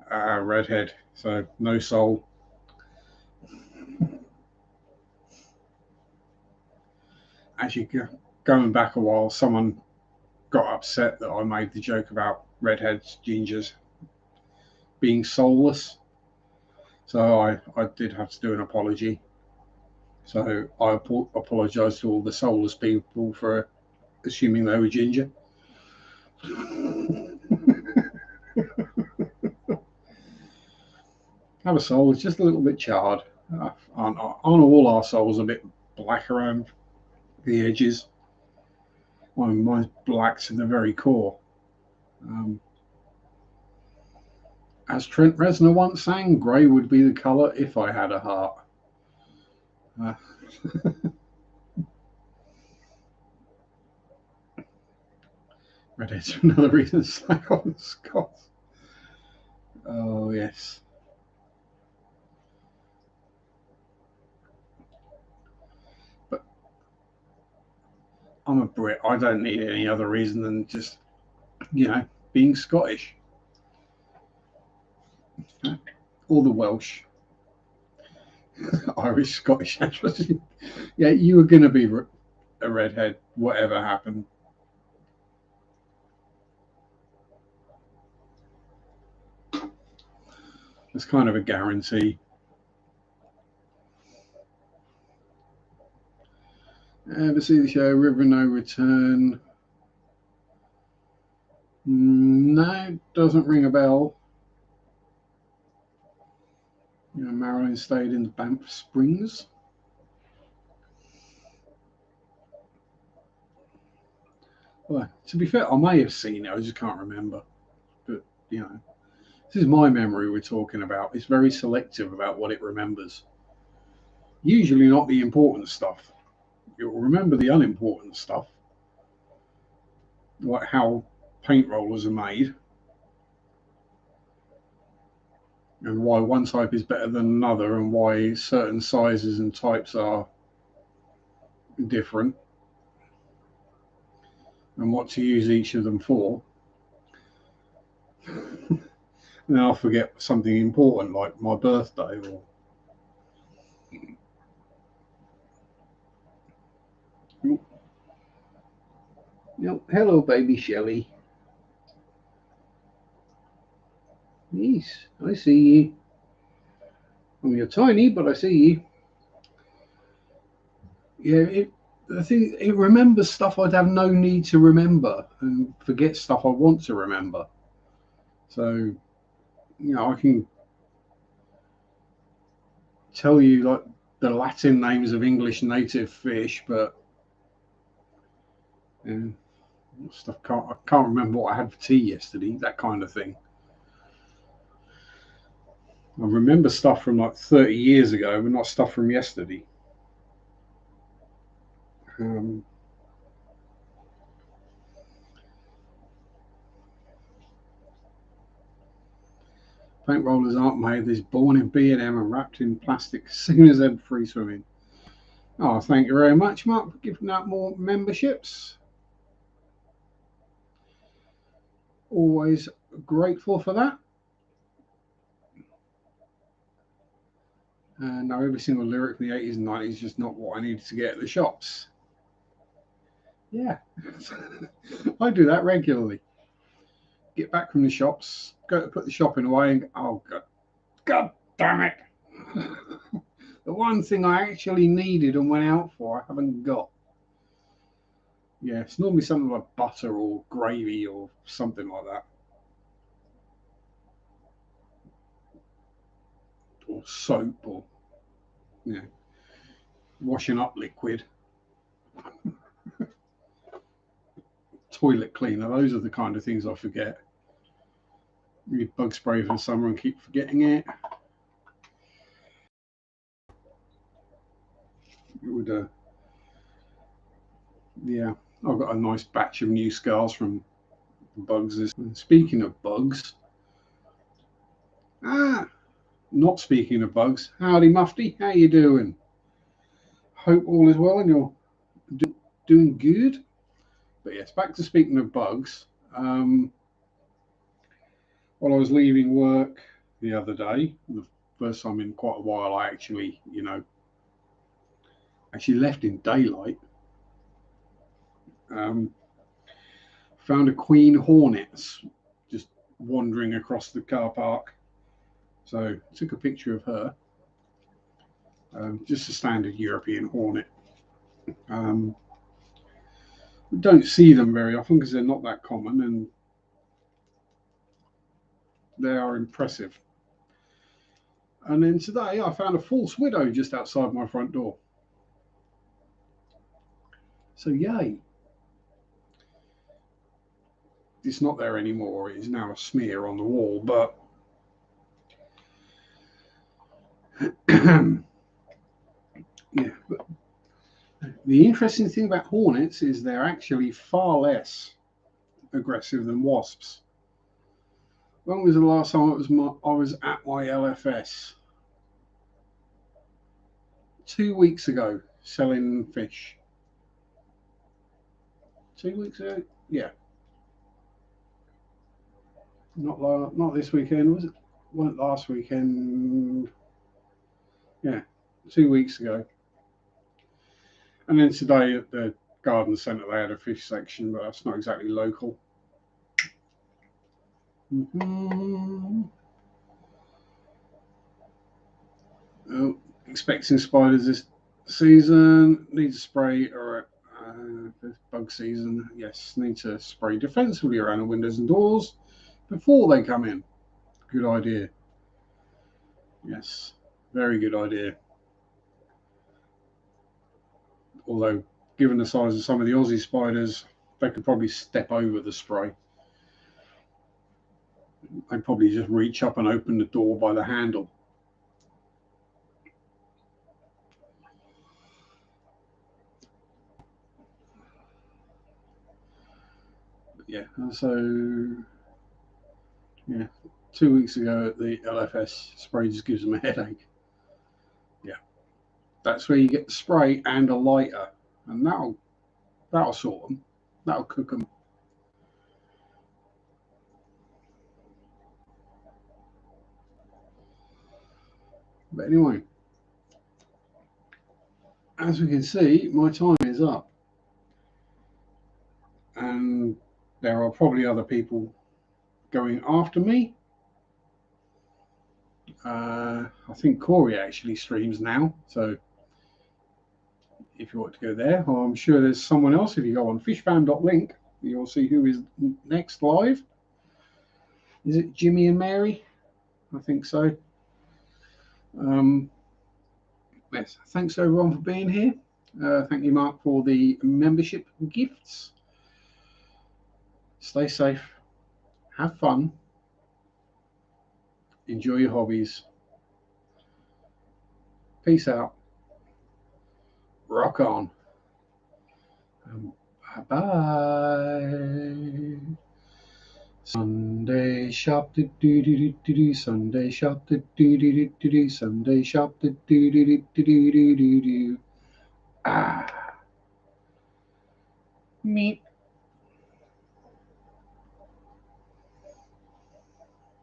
Redhead, so no soul. Actually, going back a while, someone got upset that I made the joke about redheads, gingers being soulless. So I did have to do an apology. So I apologise to all the soulless people for assuming they were ginger. Have a soul, it's just a little bit charred. Aren't all our souls a bit black around the edges? Mine's black to the very core. As Trent Reznor once sang, grey would be the colour if I had a heart. Redhead's for another reason to slack on the Scots. Oh, yes. But I'm a Brit. I don't need any other reason than just, being Scottish. Or the Welsh. Irish, Scottish, actually. Yeah, you were going to be a redhead, whatever happened. It's kind of a guarantee. Ever see the show River No Return? No, doesn't ring a bell. Marilyn stayed in Banff Springs. Well, to be fair, I may have seen it, I just can't remember. But, this is my memory we're talking about. It's very selective about what it remembers. Usually not the important stuff. You'll remember the unimportant stuff, like how paint rollers are made and why one type is better than another and why certain sizes and types are different and what to use each of them for. And then I'll forget something important like my birthday or hello, baby Shelley. Yes, I see you. You're tiny, but I see you. Yeah, I think it remembers stuff I'd have no need to remember and forget stuff I want to remember. So, I can tell you like the Latin names of English native fish, but stuff I can't remember what I had for tea yesterday, that kind of thing. I remember stuff from like 30 years ago, but not stuff from yesterday. Paint rollers aren't made. They're born in B&M and wrapped in plastic as soon as they're free swimming. Oh, thank you very much, Mark, for giving out more memberships. Always grateful for that. Now, every single lyric from the 80s and 90s is just not what I needed to get at the shops. Yeah, I do that regularly. Get back from the shops, go to put the shopping away, and oh God damn it! The one thing I actually needed and went out for, I haven't got. Yeah, it's normally something like butter or gravy or something like that, or soap, or washing up liquid, toilet cleaner. Those are the kind of things I forget. Need bug spray for the summer and keep forgetting it. It would, yeah, I've got a nice batch of new scars from bugs. Speaking of bugs, not speaking of bugs, howdy Mufti, how you doing? Hope all is well and you're doing good. But yes, back to speaking of bugs. While I was leaving work the other day, the first time in quite a while, I actually left in daylight. Found a queen hornets just wandering across the car park. So took a picture of her. Just a standard European hornet. We don't see them very often because they're not that common, and they are impressive. And then today I found a false widow just outside my front door. So yay. It's not there anymore. It is now a smear on the wall, but yeah. But the interesting thing about hornets is they're actually far less aggressive than wasps. When was the last time I was at my LFS? 2 weeks ago, selling fish. 2 weeks ago? Yeah. Not this weekend, was it? Wasn't last weekend? Yeah, 2 weeks ago. And then today at the garden centre they had a fish section, but that's not exactly local. Oh, expecting spiders this season. Need to spray or bug season. Yes, need to spray defensively around the windows and doors before they come in. Good idea. Yes, very good idea. Although, given the size of some of the Aussie spiders, they could probably step over the spray. They'd probably just reach up and open the door by the handle. Yeah, so yeah, 2 weeks ago at the LFS, spray just gives them a headache. Yeah, that's where you get the spray and a lighter, and that'll sort them. That'll cook them. But anyway, as we can see, my time is up, and there are probably other people going after me. I think Corey actually streams now, so if you want to go there, or I'm sure there's someone else. If you go on fishfam.link, you'll see who is next live. Is it Jimmy and Mary? I think so. Yes, thanks everyone for being here. Thank you, Mark, for the membership gifts. Stay safe, have fun, enjoy your hobbies. Peace out. Rock on. Bye-bye. Sunday shop, do do do do do. Sunday shop, do do do do do. Sunday shop, do do do do do do do. Ah. Meep.